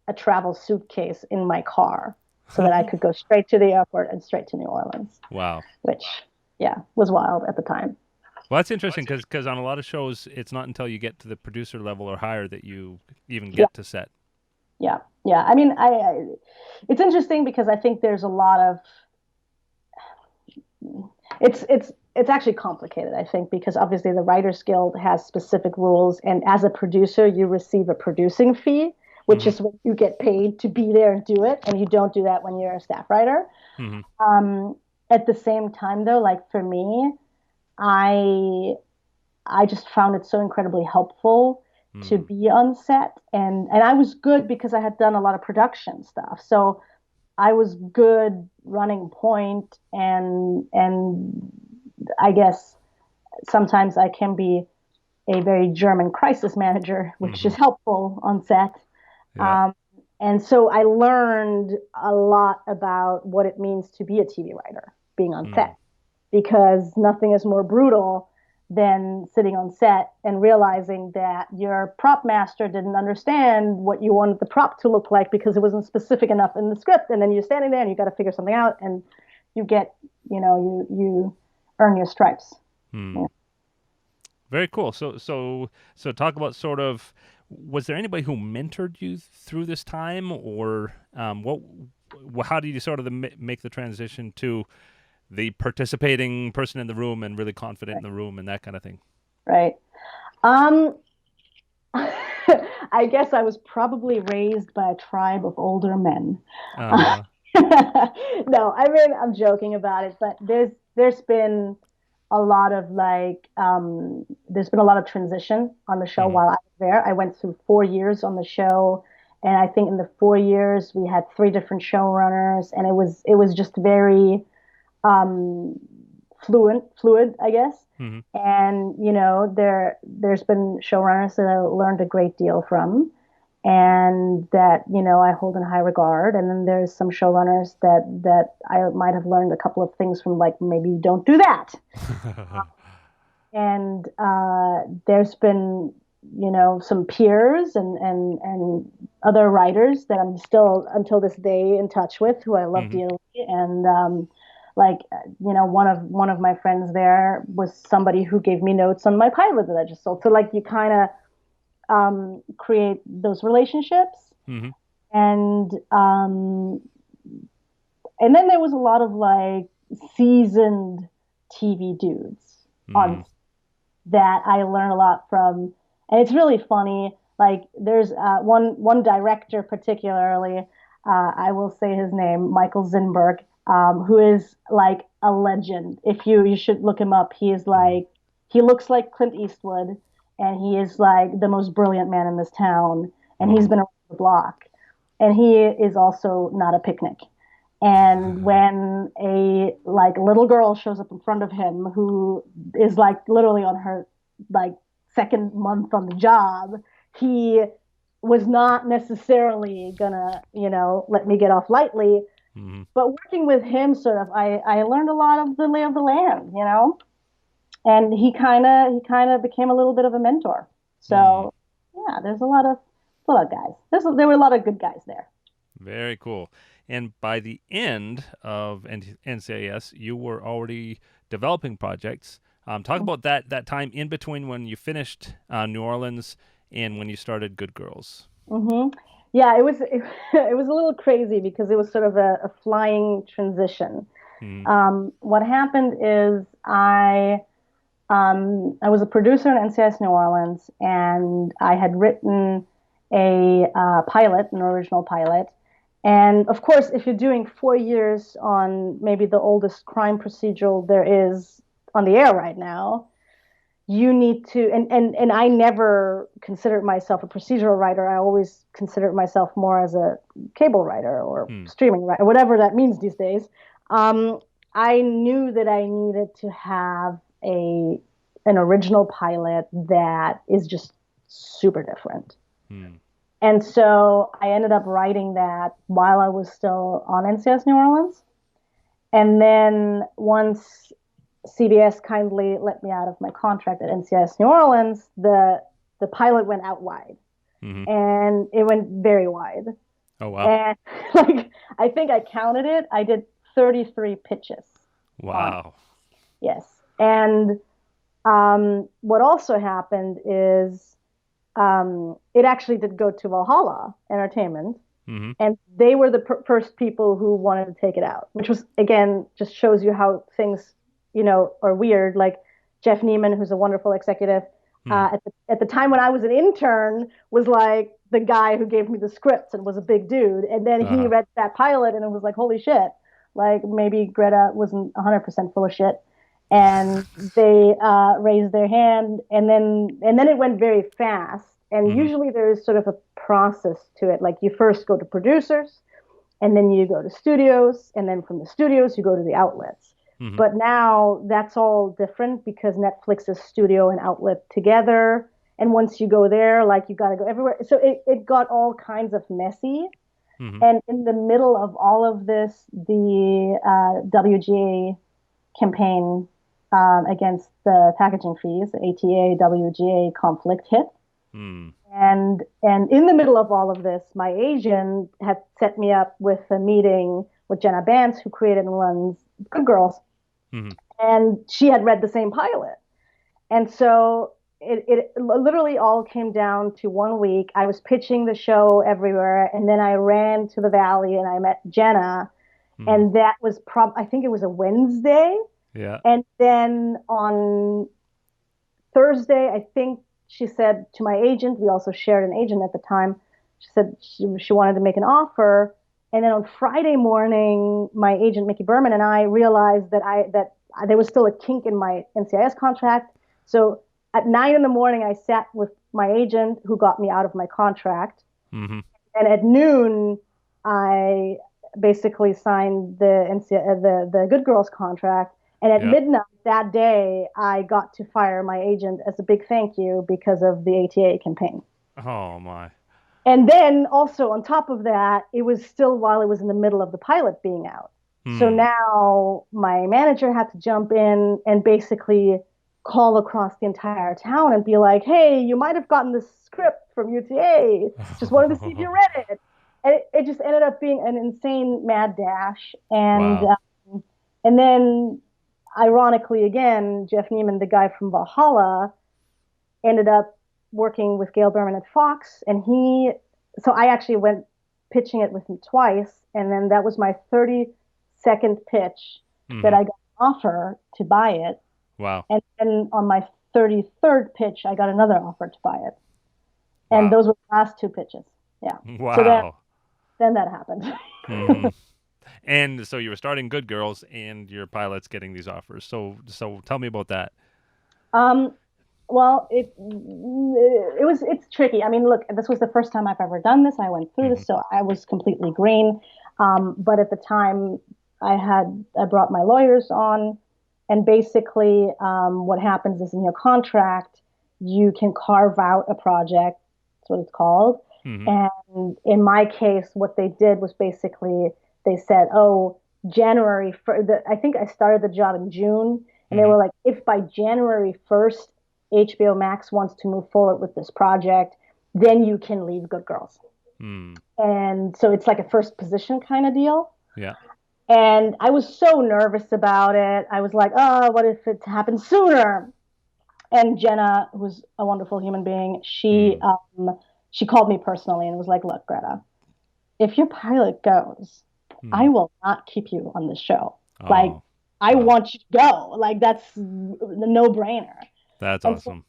a travel suitcase in my car so that I could go straight to the airport and straight to New Orleans, Wow. which, yeah, was wild at the time. Well, that's interesting because on a lot of shows, it's not until you get to the producer level or higher that you even Yeah, get to set. yeah, yeah. I mean, it's interesting because I think there's a lot of it's actually complicated, I think, because obviously the Writers Guild has specific rules, and as a producer, you receive a producing fee, which Mm-hmm. is what you get paid to be there and do it, and you don't do that when you're a staff writer. Mm-hmm. Um, at the same time, though, like for me, I I just found it so incredibly helpful to Mm. be on set, and I was good because I had done a lot of production stuff, so I was good running point, and I guess sometimes I can be a very German crisis manager, which Mm-hmm. is helpful on set. Yeah. Um, and so I learned a lot about what it means to be a TV writer being on Mm. set because nothing is more brutal than sitting on set and realizing that your prop master didn't understand what you wanted the prop to look like because it wasn't specific enough in the script. And then you're standing there and you got to figure something out and you get, you earn your stripes. Mm. Yeah. Very cool. So talk about sort of, was there anybody who mentored you through this time, or how did you sort of make the transition to the participating person in the room and really confident in Right. the room and that kind of thing? Right. Um, I guess I was probably raised by a tribe of older men. Uh-huh. No, I mean I'm joking about it, but there's been a lot of there's been a lot of transition on the show Mm-hmm. while I was there. I went through 4 years on the show, And I think in the 4 years we had 3 different showrunners, and it was just very um, fluid, I guess. Mm-hmm. And there's been showrunners that I learned a great deal from, and that I hold in high regard. And then there's some showrunners that I might have learned a couple of things from, like maybe don't do that. And there's been some peers and other writers that I'm still until this day in touch with, who I love Mm-hmm. dearly. And one of my friends there was somebody who gave me notes on my pilot that I just sold. So like you kind of create those relationships. Mm-hmm. And and then there was a lot of like seasoned TV dudes Mm-hmm. on that I learn a lot from. And it's really funny. Like there's one director particularly, I will say his name, Michael Zinberg, who is like a legend. If you should look him up. He is like, he looks like Clint Eastwood, and he is like the most brilliant man in this town. And he's Mm-hmm. been around the block. And he is also not a picnic. And when a like little girl shows up in front of him who is like literally on her like second month on the job, he was not necessarily gonna, let me get off lightly. Mm-hmm. But working with him, sort of, I learned a lot of the lay of the land. And he kind of became a little bit of a mentor. Mm-hmm. So yeah, there's a lot of guys. There were a lot of good guys there. Very cool. And by the end of NCIS, you were already developing projects. Talk about that time in between when you finished New Orleans and when you started Good Girls. Hmm. Yeah, it was a little crazy because it was sort of a flying transition. Mm-hmm. What happened is I was a producer in NCIS New Orleans, and I had written a pilot, an original pilot. And of course, if you're doing 4 years on maybe the oldest crime procedural there is on the air right now, you need to, and I never considered myself a procedural writer. I always considered myself more as a cable writer or Mm-hmm. streaming writer, whatever that means these days. Um, I knew that I needed to have an original pilot that is just super different. And so I ended up writing that while I was still on NCIS New Orleans. And then once CBS kindly let me out of my contract at NCIS New Orleans, the pilot went out wide, Mm-hmm. and it went very wide. Oh, wow. And like I think I counted it. I did 33 pitches on it. Wow. Yes. And what also happened is it actually did go to Valhalla Entertainment, Mm-hmm. and they were the first people who wanted to take it out, which was again just shows you how things are weird. Like Jeff Neiman, who's a wonderful executive, at the time when I was an intern, was like the guy who gave me the scripts and was a big dude. And then he Uh-huh. read that pilot and it was like, holy shit, like maybe Greta wasn't 100% full of shit. And they raised their hand, and then it went very fast. And Mm-hmm. usually there is sort of a process to it. Like you first go to producers, and then you go to studios, and then from the studios you go to the outlets. Mm-hmm. But now that's all different because Netflix is studio and outlet together. And once you go there, like you got to go everywhere. So it got all kinds of messy. Mm-hmm. And in the middle of all of this, the WGA campaign against the packaging fees, the ATA WGA conflict hit. Mm. And in the middle of all of this, my agent had set me up with a meeting with Jenna Bance, who created and runs Good Girls. Mm-hmm. And she had read the same pilot. And so it literally all came down to one week. I was pitching the show everywhere. And then I ran to the Valley and I met Jenna. Mm-hmm. And that was I think it was a Wednesday. Yeah. And then on Thursday, I think she said to my agent, we also shared an agent at the time. She said she wanted to make an offer. And then on Friday morning, my agent, Mickey Berman, and I realized that there was still a kink in my NCIS contract. So at 9 in the morning, I sat with my agent who got me out of my contract. Mm-hmm. And at noon, I basically signed the Good Girls contract. And at midnight that day, I got to fire my agent as a big thank you because of the ATA campaign. Oh my. And then also on top of that, it was still while it was in the middle of the pilot being out. So now my manager had to jump in and basically call across the entire town and be like, hey, you might have gotten this script from UTA. Just wanted to see if you read it. And it just ended up being an insane mad dash. And Wow. And then, ironically, again, Jeff Neiman, the guy from Valhalla, ended up working with Gail Berman at Fox. And so I actually went pitching it with him twice. And then that was my 32nd pitch that I got an offer to buy it. Wow. And then on my 33rd pitch, I got another offer to buy it. And those were the last two pitches. Yeah. Wow. So then that happened. And so you were starting Good Girls and your pilot's getting these offers. So tell me about that. Well, it's tricky. I mean, look, this was the first time I've ever done this. I went through this, so I was completely green. But at the time, I brought my lawyers on, and basically, what happens is in your contract, you can carve out a project. That's what it's called. And in my case, what they did was basically they said, "Oh, January." I think I started the job in June, and they were like, "If by January 1st." HBO-Max wants to move forward with this project, then you can leave Good Girls. And so it's like a first position kind of deal. Yeah. And I was so nervous about it. I was like, oh, what if it happened sooner? And Jenna, who's a wonderful human being, she called me personally and was like, look, Greta, if your pilot goes, I will not keep you on the show. Like, I want you to go. Like, that's a no-brainer. That's awesome.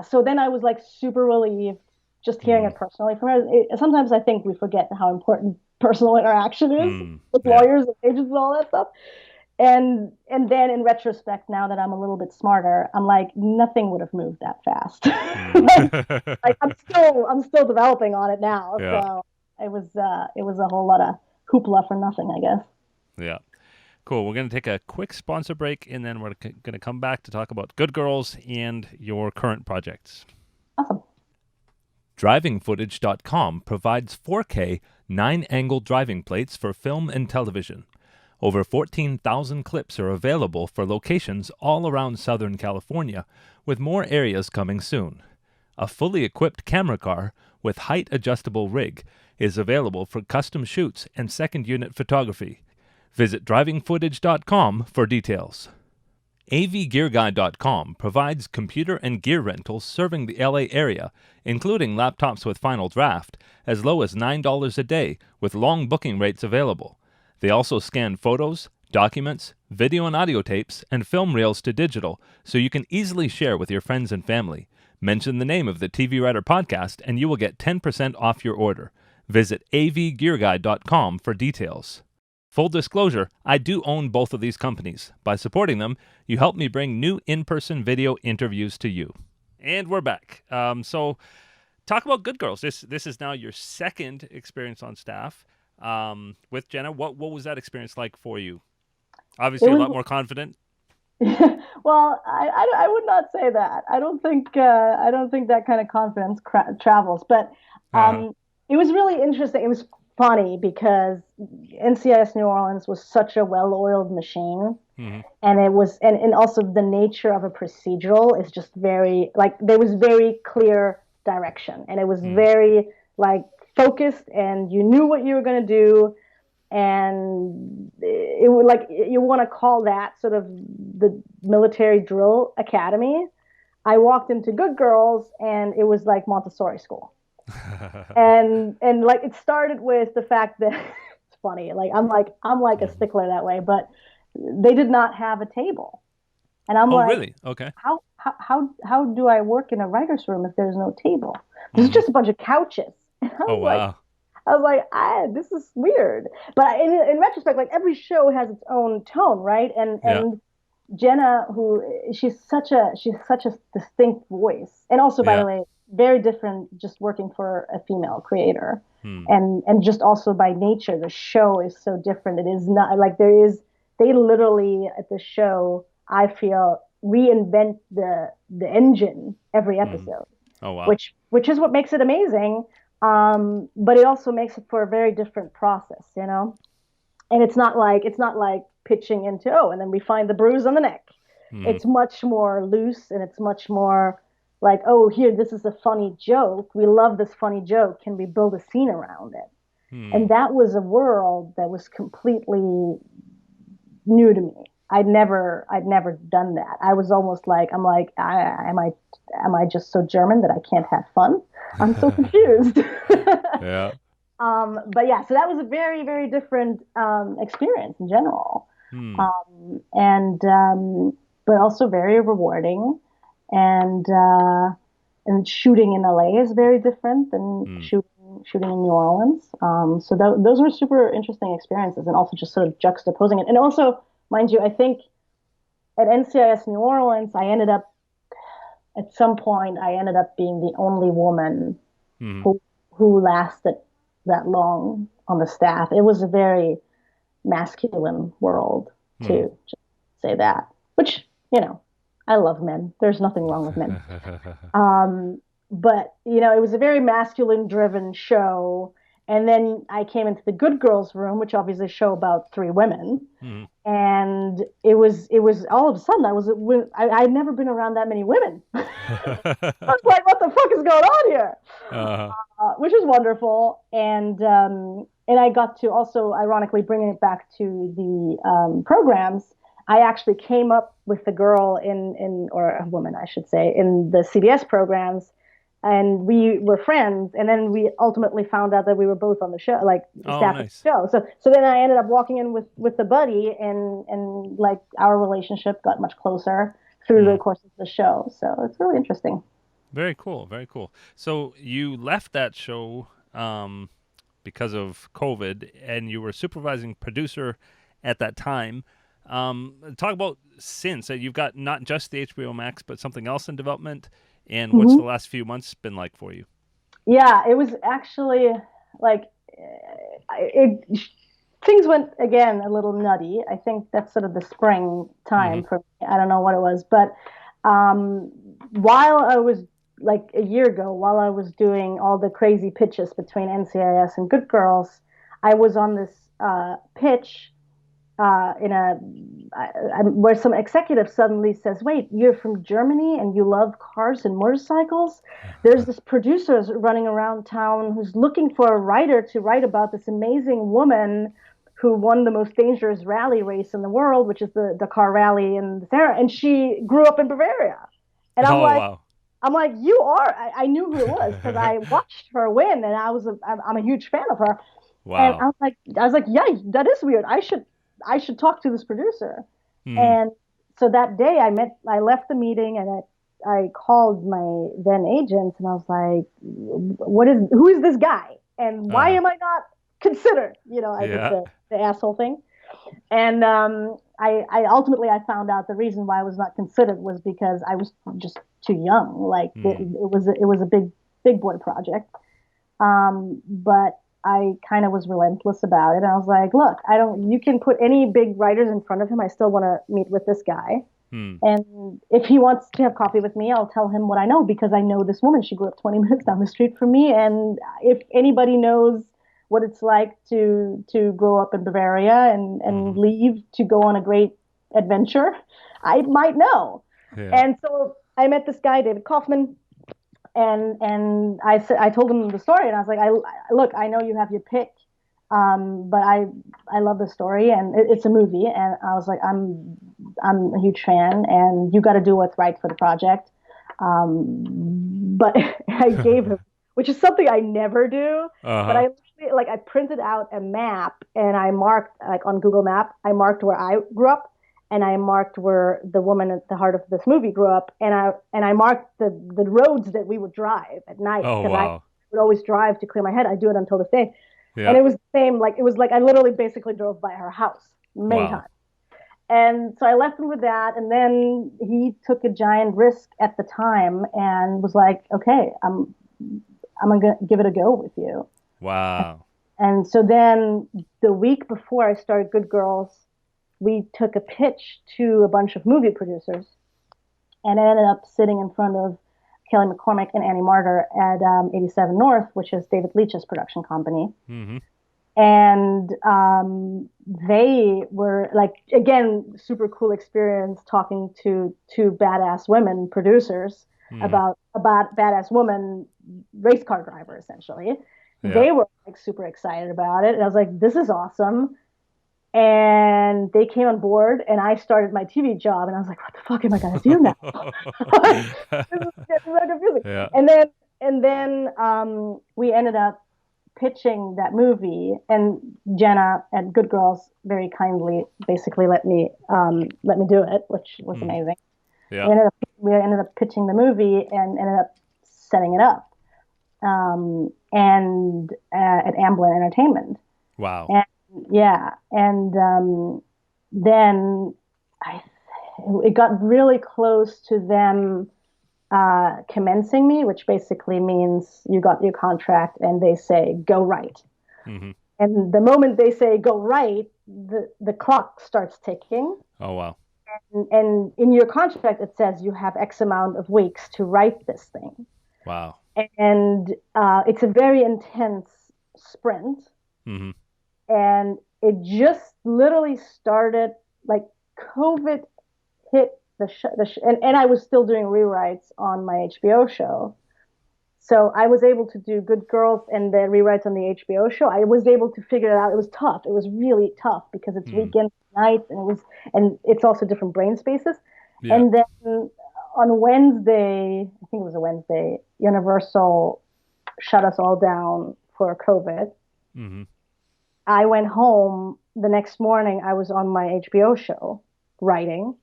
So then I was like super relieved just hearing it personally from her. Sometimes I think we forget how important personal interaction is with lawyers and agents and all that stuff. And then in retrospect, now that I'm a little bit smarter, I'm like, nothing would have moved that fast. like I'm still developing on it now. Yeah. So it was a whole lot of hoopla for nothing, I guess. Yeah. Cool. We're going to take a quick sponsor break, and then we're going to come back to talk about Good Girls and your current projects. Awesome. DrivingFootage.com provides 4K 9-angle driving plates for film and television. Over 14,000 clips are available for locations all around Southern California, with more areas coming soon. A fully equipped camera car with height-adjustable rig is available for custom shoots and second-unit photography. Visit drivingfootage.com for details. avgearguide.com provides computer and gear rentals serving the LA area, including laptops with Final Draft, as low as $9 a day with long booking rates available. They also scan photos, documents, video and audio tapes, and film reels to digital, so you can easily share with your friends and family. Mention the name of the TV Writer podcast and you will get 10% off your order. Visit avgearguide.com for details. Full disclosure, I do own both of these companies. By supporting them, you help me bring new in-person video interviews to you. And we're back. So talk about Good Girls. This is now your second experience on staff with Jenna. What was that experience like for you? Obviously, a lot more confident. Well, I would not say that. I don't think that kind of confidence travels. But it was really interesting. It was funny because NCIS New Orleans was such a well-oiled machine, and it was, and also the nature of a procedural is just very, like, there was very clear direction, and it was very like focused, and you knew what you were going to do, and it was like, you want to call that sort of the military drill academy. I walked into Good Girls, and it was like Montessori school. and like it started with the fact that it's funny, like I'm like a stickler that way, but they did not have a table, and I'm like, really? Okay. How do I work in a writer's room if there's no table? There's just a bunch of couches. And Wow. I was like, this is weird. But in retrospect, like every show has its own tone, right? And Jenna, she's such a distinct voice, and also, by the way, very different just working for a female creator. Hmm. And just also by nature, the show is so different. It is not like they literally at the show, I feel, reinvent the engine every Hmm. episode, Oh, wow. which is what makes it amazing. But it also makes it for a very different process, and it's not like pitching into, oh, and then we find the bruise on the neck. Hmm. It's much more loose, and it's much more like, oh, here, this is a funny joke. We love this funny joke. Can we build a scene around it? Hmm. And that was a world that was completely new to me. I'd never done that. I was almost like, I'm like, am I just so German that I can't have fun? I'm so confused. Yeah. But yeah, so that was a very, very different experience in general, Hmm. and but also very rewarding, and shooting in LA is very different than Hmm. shooting in New Orleans. So those were super interesting experiences, and also just sort of juxtaposing it, and also, mind you, I think at NCIS New Orleans, at some point I ended up being the only woman Hmm. who lasted that long on the staff. It was a very masculine world, Hmm. to just say that. Which, I love men. There's nothing wrong with men. Um, but it was a very masculine driven show. And then I came into the Good Girls room, which obviously is a show about three women. Hmm. And it was all of a sudden I'd never been around that many women. I was like, what the fuck is going on here? Uh-huh. Which was wonderful. And I got to also, ironically, bringing it back to the programs. I actually came up with the girl or a woman, I should say, in the CBS programs, and we were friends. And then we ultimately found out that we were both on the show, like Oh, staff of nice. the show. So then I ended up walking in with the buddy, and like our relationship got much closer through Hmm. the course of the show. So it's really interesting. Very cool. Very cool. So you left that show because of COVID, and you were supervising producer at that time. Talk about since you've got not just the HBO Max, but something else in development. And what's the Mhm. last few months been like for you? Yeah, it was actually like things went again a little nutty. I think that's sort of the spring Hmm. time for me. I don't know what it was, but um, while I was like a year ago, while I was doing all the crazy pitches between NCIS and Good Girls, I was on this pitch in where some executive suddenly says, "Wait, you're from Germany and you love cars and motorcycles? There's this producer running around town who's looking for a writer to write about this amazing woman who won the most dangerous rally race in the world, which is the Dakar Rally in the Sahara, and she grew up in Bavaria." And I'm Oh, like, wow. you are. I knew who it was because I watched her win, and I'm a huge fan of her. And Wow. I was like, yeah, that is weird. I should talk to this producer. Hmm. And so that day I left the meeting, and I called my then agent, and I was like, who is this guy? And why Uh-huh. am I not considered? I did Yeah. the asshole thing. And I ultimately I found out the reason why I was not considered was because I was just too young. Like Hmm. it was a big boy project. But I kind of was relentless about it. And I was like, look, you can put any big writers in front of him. I still want to meet with this guy. Hmm. And if he wants to have coffee with me, I'll tell him what I know because I know this woman. She grew up 20 minutes down the street from me. And if anybody knows what it's like to grow up in Bavaria and Hmm. leave to go on a great adventure, I might know. Yeah. And so I met this guy, David Kaufman, and I told him the story, and I was like, look, I know you have your pick, but I love the story, and it's a movie, and I was like, I'm a huge fan, and you got to do what's right for the project. But I gave him, which is something I never do, but Uh-huh. I like I printed out a map and I marked like on Google Map, I marked where I grew up and I marked where the woman at the heart of this movie grew up, and I marked the roads that we would drive at night Oh, because I wow. would always drive to clear my head. I do it until this day, and Yeah. it was the same. Like it was like I literally basically drove by her house many Wow. times, And so I left him with that. And then he took a giant risk at the time and was like, okay, I'm going to give it a go with you. Wow. And so then the week before I started Good Girls, we took a pitch to a bunch of movie producers, and I ended up sitting in front of Kelly McCormick and Annie Martyr at 87 North, which is David Leitch's production company. Mm-hmm. And they were like, again, super cool experience talking to two badass women producers about badass woman race car driver, essentially. Yeah. They were like super excited about it. And I was like, this is awesome. And they came on board and I started my TV job and I was like, what the fuck am I going to do now? This is getting so confusing. Yeah. And then we ended up pitching that movie, and Jenna at Good Girls very kindly basically let me do it, which was amazing. Yeah. We ended up pitching the movie and ended up setting it up, and at Amblin Entertainment. Wow. And yeah, and then it got really close to them commencing me, which basically means you got your contract and they say go write. Mm-hmm. And the moment they say go write, the clock starts ticking. Oh, wow. And in your contract it says you have X amount of weeks to write this thing. Wow. And it's a very intense sprint. Mm-hmm. And it just literally started like COVID hit and I was still doing rewrites on my HBO show. So I was able to do Good Girls and the rewrites on the HBO show. I was able to figure it out. It was tough. It was really tough because it's weekends, nights, and it's also different brain spaces. Yeah. And then on Wednesday, I think it was a Wednesday, Universal shut us all down for COVID. Mm-hmm. I went home the next morning. I was on my HBO show writing.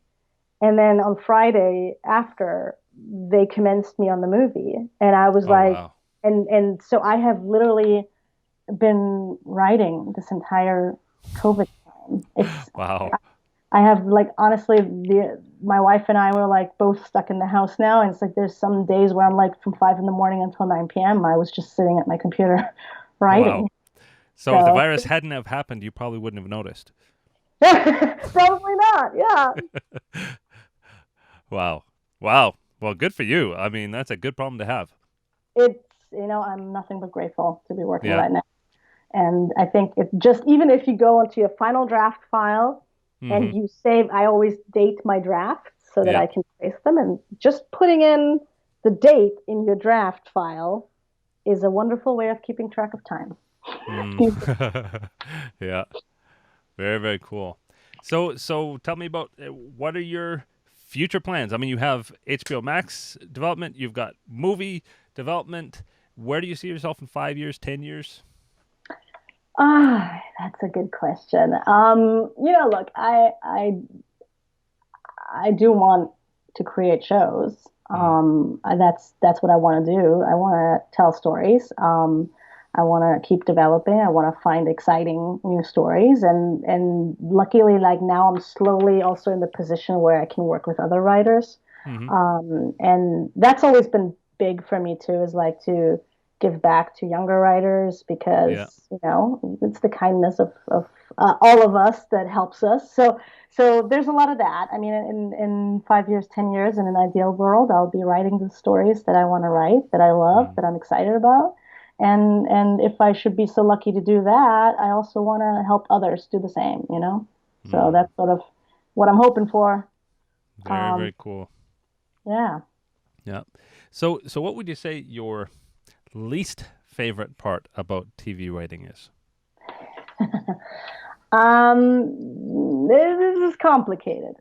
And then on Friday after, they commenced me on the movie. And I was Wow. and so I have literally been writing this entire COVID time. Wow. I have like, honestly, my wife and I were like both stuck in the house now. And it's like, there's some days where I'm like from 5 a.m. until 9 p.m. I was just sitting at my computer writing. Wow. So if the virus hadn't have happened, you probably wouldn't have noticed. Probably not. Yeah. Wow. Wow. Well, good for you. I mean, that's a good problem to have. It's, I'm nothing but grateful to be working Yeah. right now. And I think it just, even if you go into your final draft file and you save, I always date my drafts so that I can trace them. And just putting in the date in your draft file is a wonderful way of keeping track of time. Yeah. Very, very cool. So tell me about what are your future plans? I mean, you have HBO-Max development, you've got movie development. Where do you see yourself in 5 years, 10 years? That's a good question. Look, I do want to create shows. That's what I want to do. I want to tell stories. I want to keep developing. I want to find exciting new stories. And luckily, like now I'm slowly also in the position where I can work with other writers. And that's always been big for me too, is like to give back to younger writers because, it's the kindness of all of us that helps us. So there's a lot of that. I mean, in 5 years, 10 years, in an ideal world, I'll be writing the stories that I want to write, that I love, that I'm excited about. And if I should be so lucky to do that, I also want to help others do the same, So that's sort of what I'm hoping for. Very, very cool. Yeah. Yeah. So what would you say your least favorite part about TV writing is? This is complicated.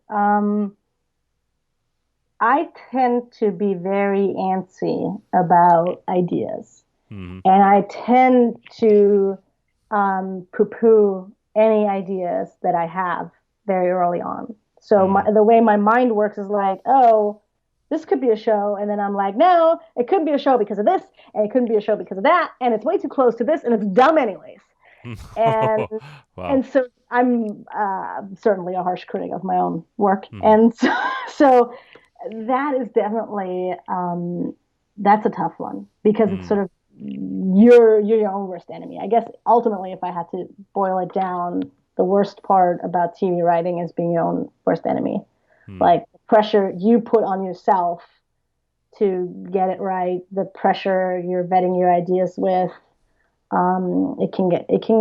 I tend to be very antsy about ideas. And I tend to poo-poo any ideas that I have very early on. So the way my mind works is like, oh, this could be a show. And then I'm like, no, it couldn't be a show because of this. And it couldn't be a show because of that. And it's way too close to this. And it's dumb anyways. And Wow. so I'm certainly a harsh critic of my own work. Hmm. And so that is definitely that's a tough one because it's Hmm. sort of you're your own worst enemy. I guess ultimately, if I had to boil it down, the worst part about TV writing is being your own worst enemy. Hmm. Like the pressure you put on yourself to get it right, the pressure you're vetting your ideas with, it can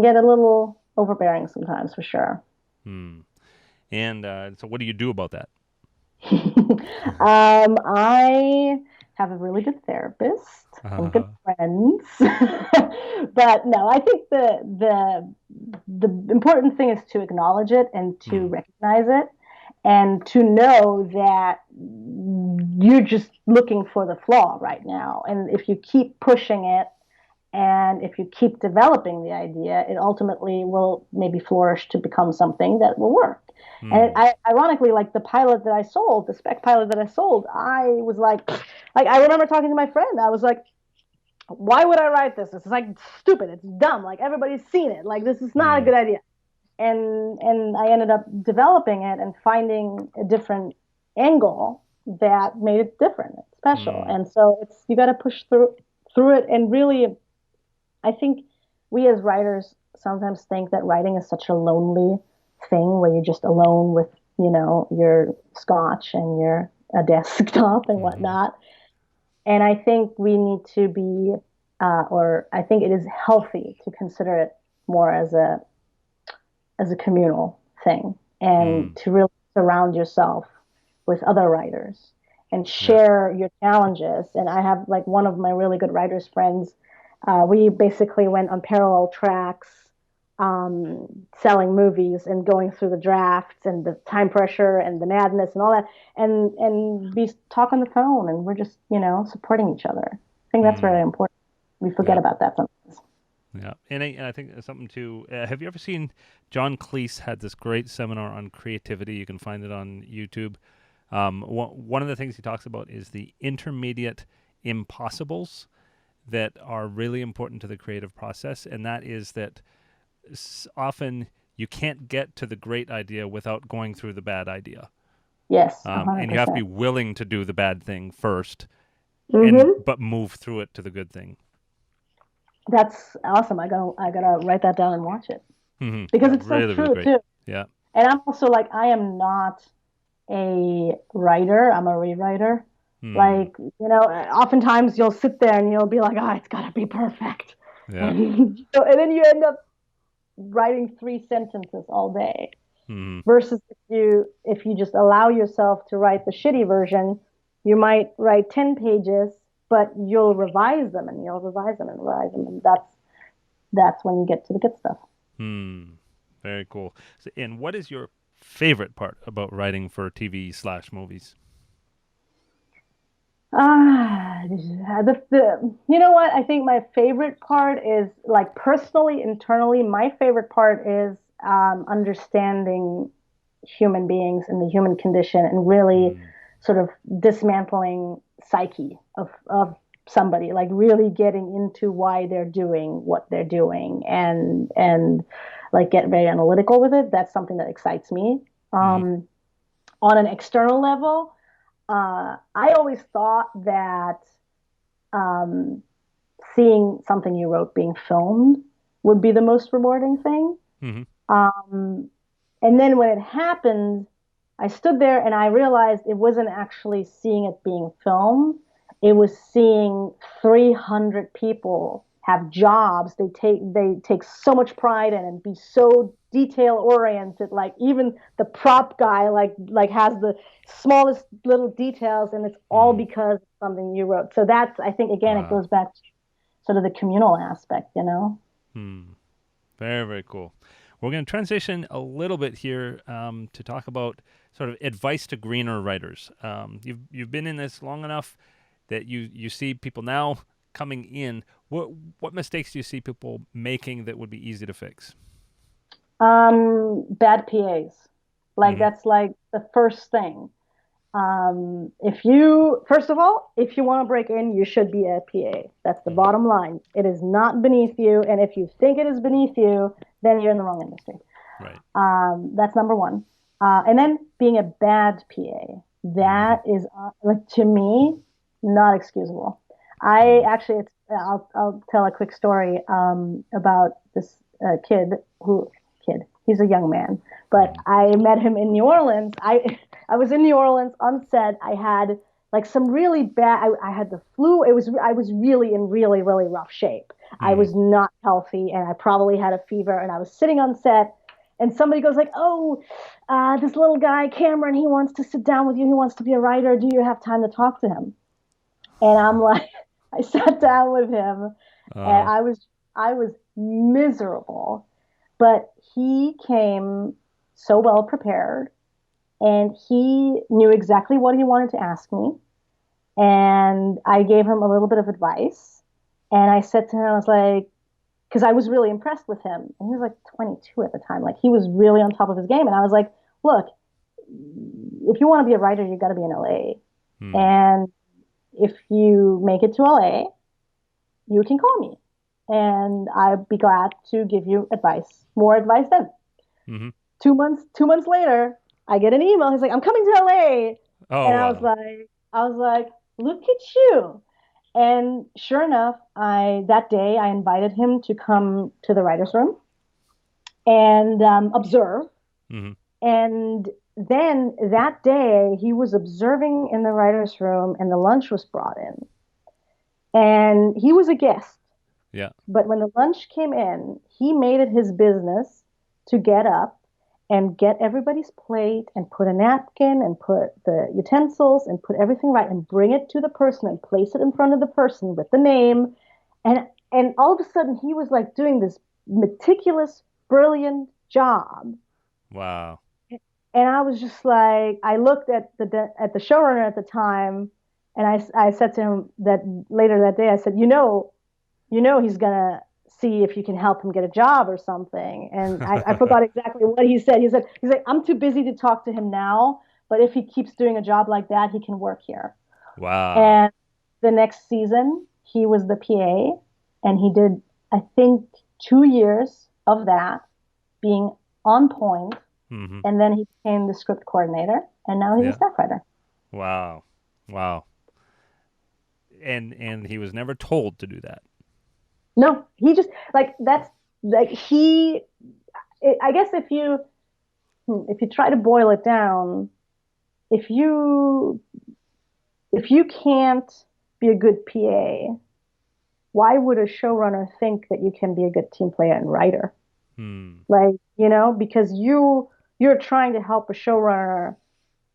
get a little overbearing sometimes for sure. Hmm. And so, what do you do about that? I have a really good therapist and good Uh, friends, but no, I think the important thing is to acknowledge it and to hmm. recognize it, and to know that you're just looking for the flaw right now, and if you keep pushing it and if you keep developing the idea, it ultimately will maybe flourish to become something that will work. And Hmm. ironically, like the pilot that I sold, the spec pilot that I sold, I was like I remember talking to my friend. I was like, why would I write this? This is like stupid. It's dumb. Like everybody's seen it. Like this is not a Hmm. good idea. And I ended up developing it and finding a different angle that made it different, special. Hmm. And so it's you got to push through it and really I think we as writers sometimes think that writing is such a lonely thing where you're just alone with, your scotch and your a desktop and Hmm. whatnot. And I think we need to be, or I think it is healthy to consider it more as a communal thing and Hmm. to really surround yourself with other writers and Yeah. share your challenges. And I have like one of my really good writers friends. We basically went on parallel tracks, selling movies and going through the drafts and the time pressure and the madness and all that. And we talk on the phone and we're just supporting each other. I think that's Hmm. very important. We forget Yeah. about that sometimes. Yeah. And I think something too. Have you ever seen John Cleese had this great seminar on creativity? You can find it on YouTube. One of the things he talks about is the intermediate impossibles that are really important to the creative process, and that is that often you can't get to the great idea without going through the bad idea, Yes, a and you have to be 100%. willing to do the bad thing first, and Mm-hmm. but move through it to the good thing. That's awesome. I gotta write that down and watch it Hmm. because Yeah, it's so really, really true great. too. Yeah. And I'm also like I am not a writer. I'm a rewriter. Hmm. Like oftentimes you'll sit there and you'll be like, oh, it's gotta be perfect, Yeah. and then you end up writing three sentences all day. Hmm. Versus if you just allow yourself to write the shitty version, you might write 10 pages, but you'll revise them and you'll revise them and revise them, and that's when you get to the good stuff. Hmm. Very cool. So, and what is your favorite part about writing for TV/movies? You know what? I think my favorite part is like personally, internally, my favorite part is understanding human beings and the human condition and really Hmm. sort of dismantling psyche of somebody, like really getting into why they're doing what they're doing and like get very analytical with it. That's something that excites me. Hmm. On an external level, I always thought that um, seeing something you wrote being filmed would be the most rewarding thing. Hmm. Um, and then when it happened, I stood there and I realized it wasn't actually seeing it being filmed. It was seeing 300 people have jobs they take so much pride in and be so detail oriented. Like even the prop guy like has the smallest little details, and it's all Hmm. because of something you wrote. So that's I think again it Wow. goes back to sort of the communal aspect. Hmm. Very, very cool. We're going to transition a little bit here to talk about sort of advice to greener writers. You've been in this long enough that you see people now coming in. What mistakes do you see people making that would be easy to fix? Bad PAs. Like Hmm. that's like the first thing. First of all, if you want to break in, you should be a PA. That's the bottom line. It is not beneath you. And if you think it is beneath you, then you're in the wrong industry. Right. That's number one. And then being a bad PA, that is like, to me, not excusable. I'll tell a quick story about this kid. He's a young man, but I met him in New Orleans. I was in New Orleans on set. I had like some really bad. I had the flu. I was really in really really rough shape. I was not healthy, and I probably had a fever. And I was sitting on set, and somebody goes like, "Oh, this little guy Cameron. He wants to sit down with you. He wants to be a writer. Do you have time to talk to him?" And I'm like, I sat down with him, and I was miserable. But he came so well prepared, and he knew exactly what he wanted to ask me. And I gave him a little bit of advice. And I said to him, I was like, because I was really impressed with him. And he was like 22 at the time. Like, he was really on top of his game. And I was like, look, if you want to be a writer, you got to be in LA. And if you make it to LA, you can call me. And I'd be glad to give you advice, more advice then. Mm-hmm. 2 months later, I get an email. He's like, I'm coming to LA. Oh, And wow. I was like, look at you. And sure enough, that day I invited him to come to the writer's room and observe. Mm-hmm. And then that day he was observing in the writer's room, and the lunch was brought in. And he was a guest. Yeah. But when the lunch came in, he made it his business to get up and get everybody's plate and put a napkin and put the utensils and put everything right and bring it to the person and place it in front of the person with the name. And all of a sudden he was like doing this meticulous, brilliant job. Wow. And I was just like, I looked at the showrunner at the time, and I said to him that later that day, I said, he's gonna see if you can help him get a job or something. And I forgot exactly what he said. He's like, I'm too busy to talk to him now, but if he keeps doing a job like that, he can work here. Wow. And the next season, he was the PA, and he did, I think, 2 years of that, being on point. Mm-hmm. And then he became the script coordinator, and now he's a staff writer. Wow. Wow. And he was never told to do that. No, he just like that's like I guess if you try to boil it down, if you can't be a good PA, why would a showrunner think that you can be a good team player and writer? Like, because you're trying to help a showrunner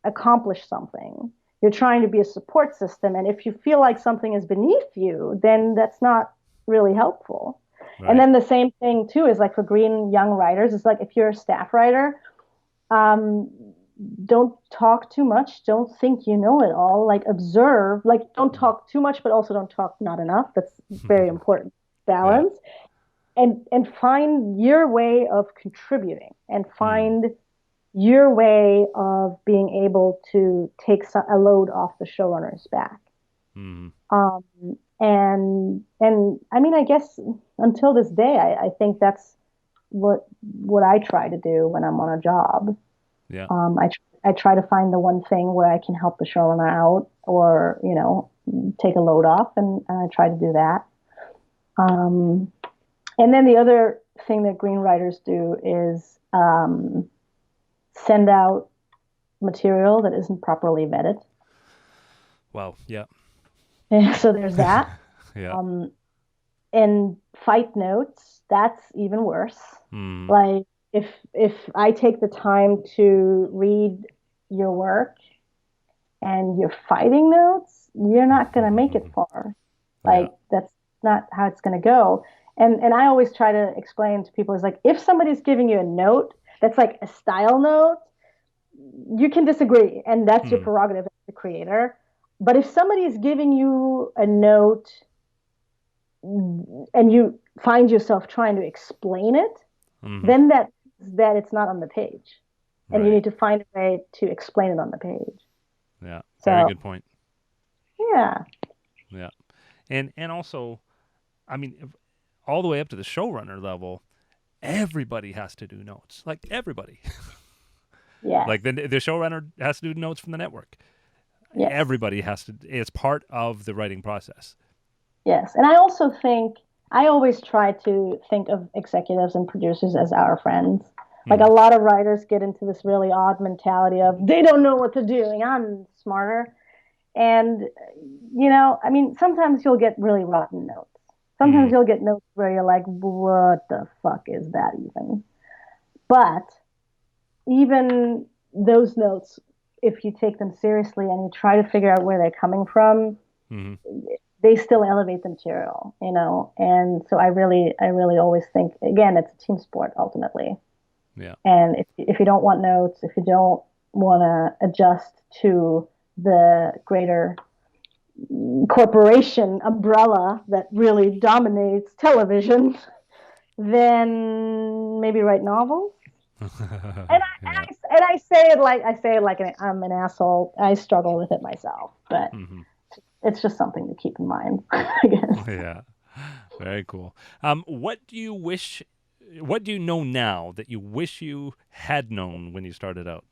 accomplish something. You're trying to be a support system, and if you feel like something is beneath you, then that's not really helpful. Right. And then the same thing too is like for green young writers. It's like if you're a staff writer, don't talk too much. Don't think you know it all. Like observe. Like don't talk too much, but also don't talk not enough. That's very important balance. Yeah. And find your way of contributing, and find your way of being able to take a load off the showrunner's back. And I mean, I guess until this day, I think that's what I try to do when I'm on a job. Yeah. I try to find the one thing where I can help the showrunner out, or take a load off, and I try to do that. And then the other thing that green writers do is send out material that isn't properly vetted. Well, yeah. So there's that. Yeah. And fight notes, that's even worse. Like if I take the time to read your work and you're fighting notes, you're not going to make it far. Like that's not how it's going to go. And I always try to explain to people, is like, if somebody's giving you a note that's like a style note, you can disagree, and that's your prerogative as the creator. But if somebody is giving you a note and you find yourself trying to explain it, then that it's not on the page. And you need to find a way to explain it on the page. Yeah. Very So, good point. yeah. Yeah. And also, I mean, all the way up to the showrunner level, everybody has to do notes. Like everybody. Yes. Like the showrunner has to do notes from the network. Yes. Everybody has to. It's part of the writing process. Yes. And I also think I always try to think of executives and producers as our friends. Like Hmm. a lot of writers get into this really odd mentality of they don't know what they're doing. I'm smarter. And, I mean, sometimes you'll get really rotten notes. Hmm. Sometimes you'll get notes where you're like, what the fuck is that even? But even those notes, if you take them seriously and you try to figure out where they're coming from, Hmm. they still elevate the material. And so I really always think, again, it's a team sport ultimately. Yeah. And if you don't want notes, if you don't want to adjust to the greater corporation umbrella that really dominates television, then maybe write novels. And Yeah. I say it like I'm an asshole. I struggle with it myself, but Hmm. it's just something to keep in mind, I guess. Yeah. Very cool. What do you wish? What do you know now that you wish you had known when you started out?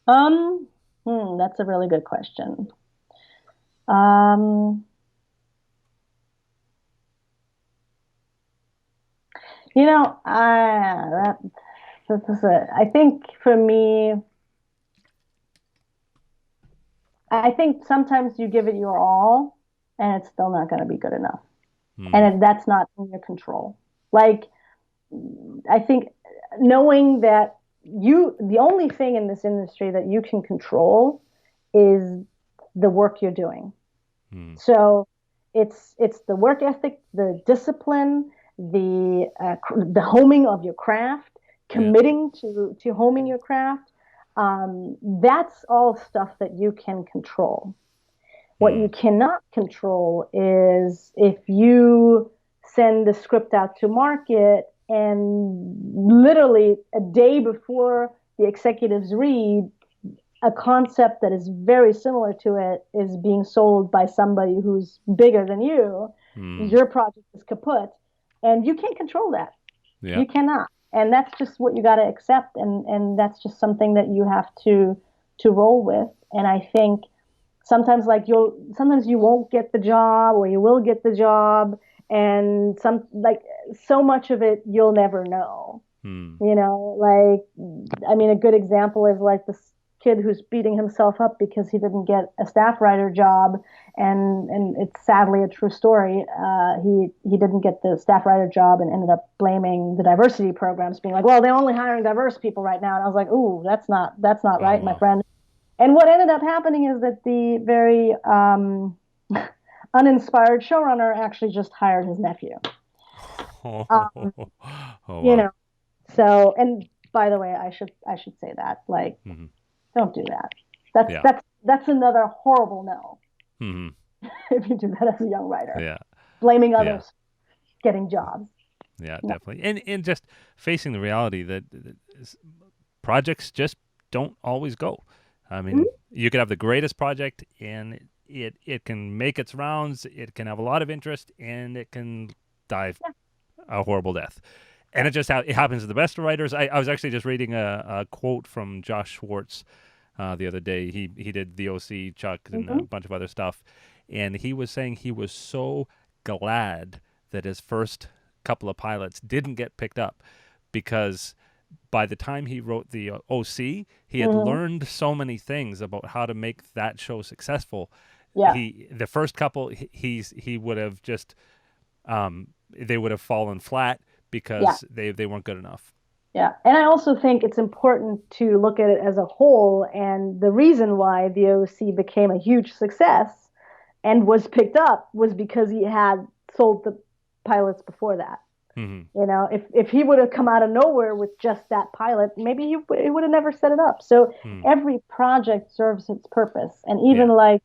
Um, that's a really good question. Um, I think for me, I think sometimes you give it your all, and it's still not going to be good enough, Hmm. and that's not in your control. Like I think knowing that the only thing in this industry that you can control is the work you're doing. Hmm. So it's the work ethic, the discipline, the homing of your craft, Yeah. committing to homing your craft. That's all stuff that you can control. What Hmm. you cannot control is if you send the script out to market and literally a day before the executives read, a concept that is very similar to it is being sold by somebody who's bigger than you. Hmm. Your project is kaput, and you can't control that. Yeah. You cannot, and that's just what you got to accept, and that's just something that you have to roll with. And I think sometimes you won't get the job or you will get the job, and so much of it you'll never know. Hmm. Like, I mean, a good example is like this kid who's beating himself up because he didn't get a staff writer job, and it's sadly a true story. He didn't get the staff writer job and ended up blaming the diversity programs, being like, "Well, they're only hiring diverse people right now." And I was like, "Ooh, that's not Oh right, my wow. friend." And what ended up happening is that the very uninspired showrunner actually just hired his nephew. Um, Oh you wow. know, so, and by the way, I should say that, like, Hmm. don't do that. That's Yeah. that's that's another horrible no Hmm. if you do that as a young writer, Yeah. blaming Yeah. others getting jobs. Yeah. No. Definitely. And just facing the reality that projects just don't always go. I Mhm. mean, you could have the greatest project and it can make its rounds, it can have a lot of interest, and it can die Yeah, a horrible death. And yeah. it happens to the best writers. I was actually just reading a quote from Josh Schwartz the other day. He did the OC, Chuck, and a Hmm. bunch of other stuff, and he was saying he was so glad that his first couple of pilots didn't get picked up because by the time he wrote the OC, he had Hmm. learned so many things about how to make that show successful. Yeah, The first couple he would have just they would have fallen flat yeah. because they weren't good enough. Yeah. And I also think it's important to look at it as a whole. And the reason why the OC became a huge success and was picked up was because he had sold the pilots before that. Hmm. If he would have come out of nowhere with just that pilot, maybe he would have never set it up. So Hmm. every project serves its purpose. And even Yeah. like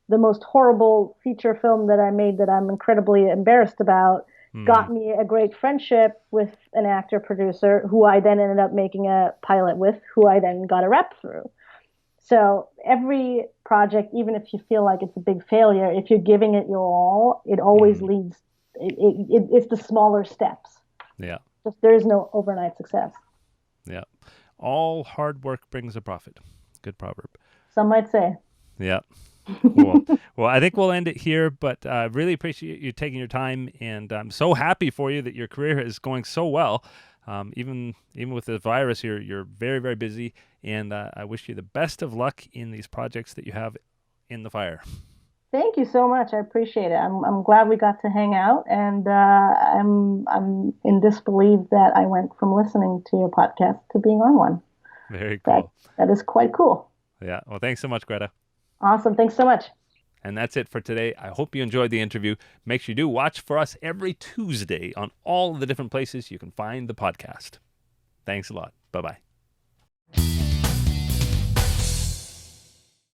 the most horrible feature film that I made that I'm incredibly embarrassed about Hmm. got me a great friendship with an actor producer who I then ended up making a pilot with, who I then got a rep through. So every project, even if you feel like it's a big failure, if you're giving it your all, it always Mm, leads. It's the smaller steps. yeah, Just there is no overnight success. yeah. All hard work brings a profit. Good proverb. Some might say. Yeah. Cool. Well, I think we'll end it here, but I really appreciate you taking your time, and I'm so happy for you that your career is going so well. Even with the virus, you're very, very busy, and I wish you the best of luck in these projects that you have in the fire. Thank you so much. I appreciate it. I'm glad we got to hang out, and I'm in disbelief that I went from listening to your podcast to being on one. Very That cool. that is quite cool. Yeah. Well, thanks so much, Greta. Awesome. Thanks so much. And that's it for today. I hope you enjoyed the interview. Make sure you do watch for us every Tuesday on all the different places you can find the podcast. Thanks a lot. Bye-bye.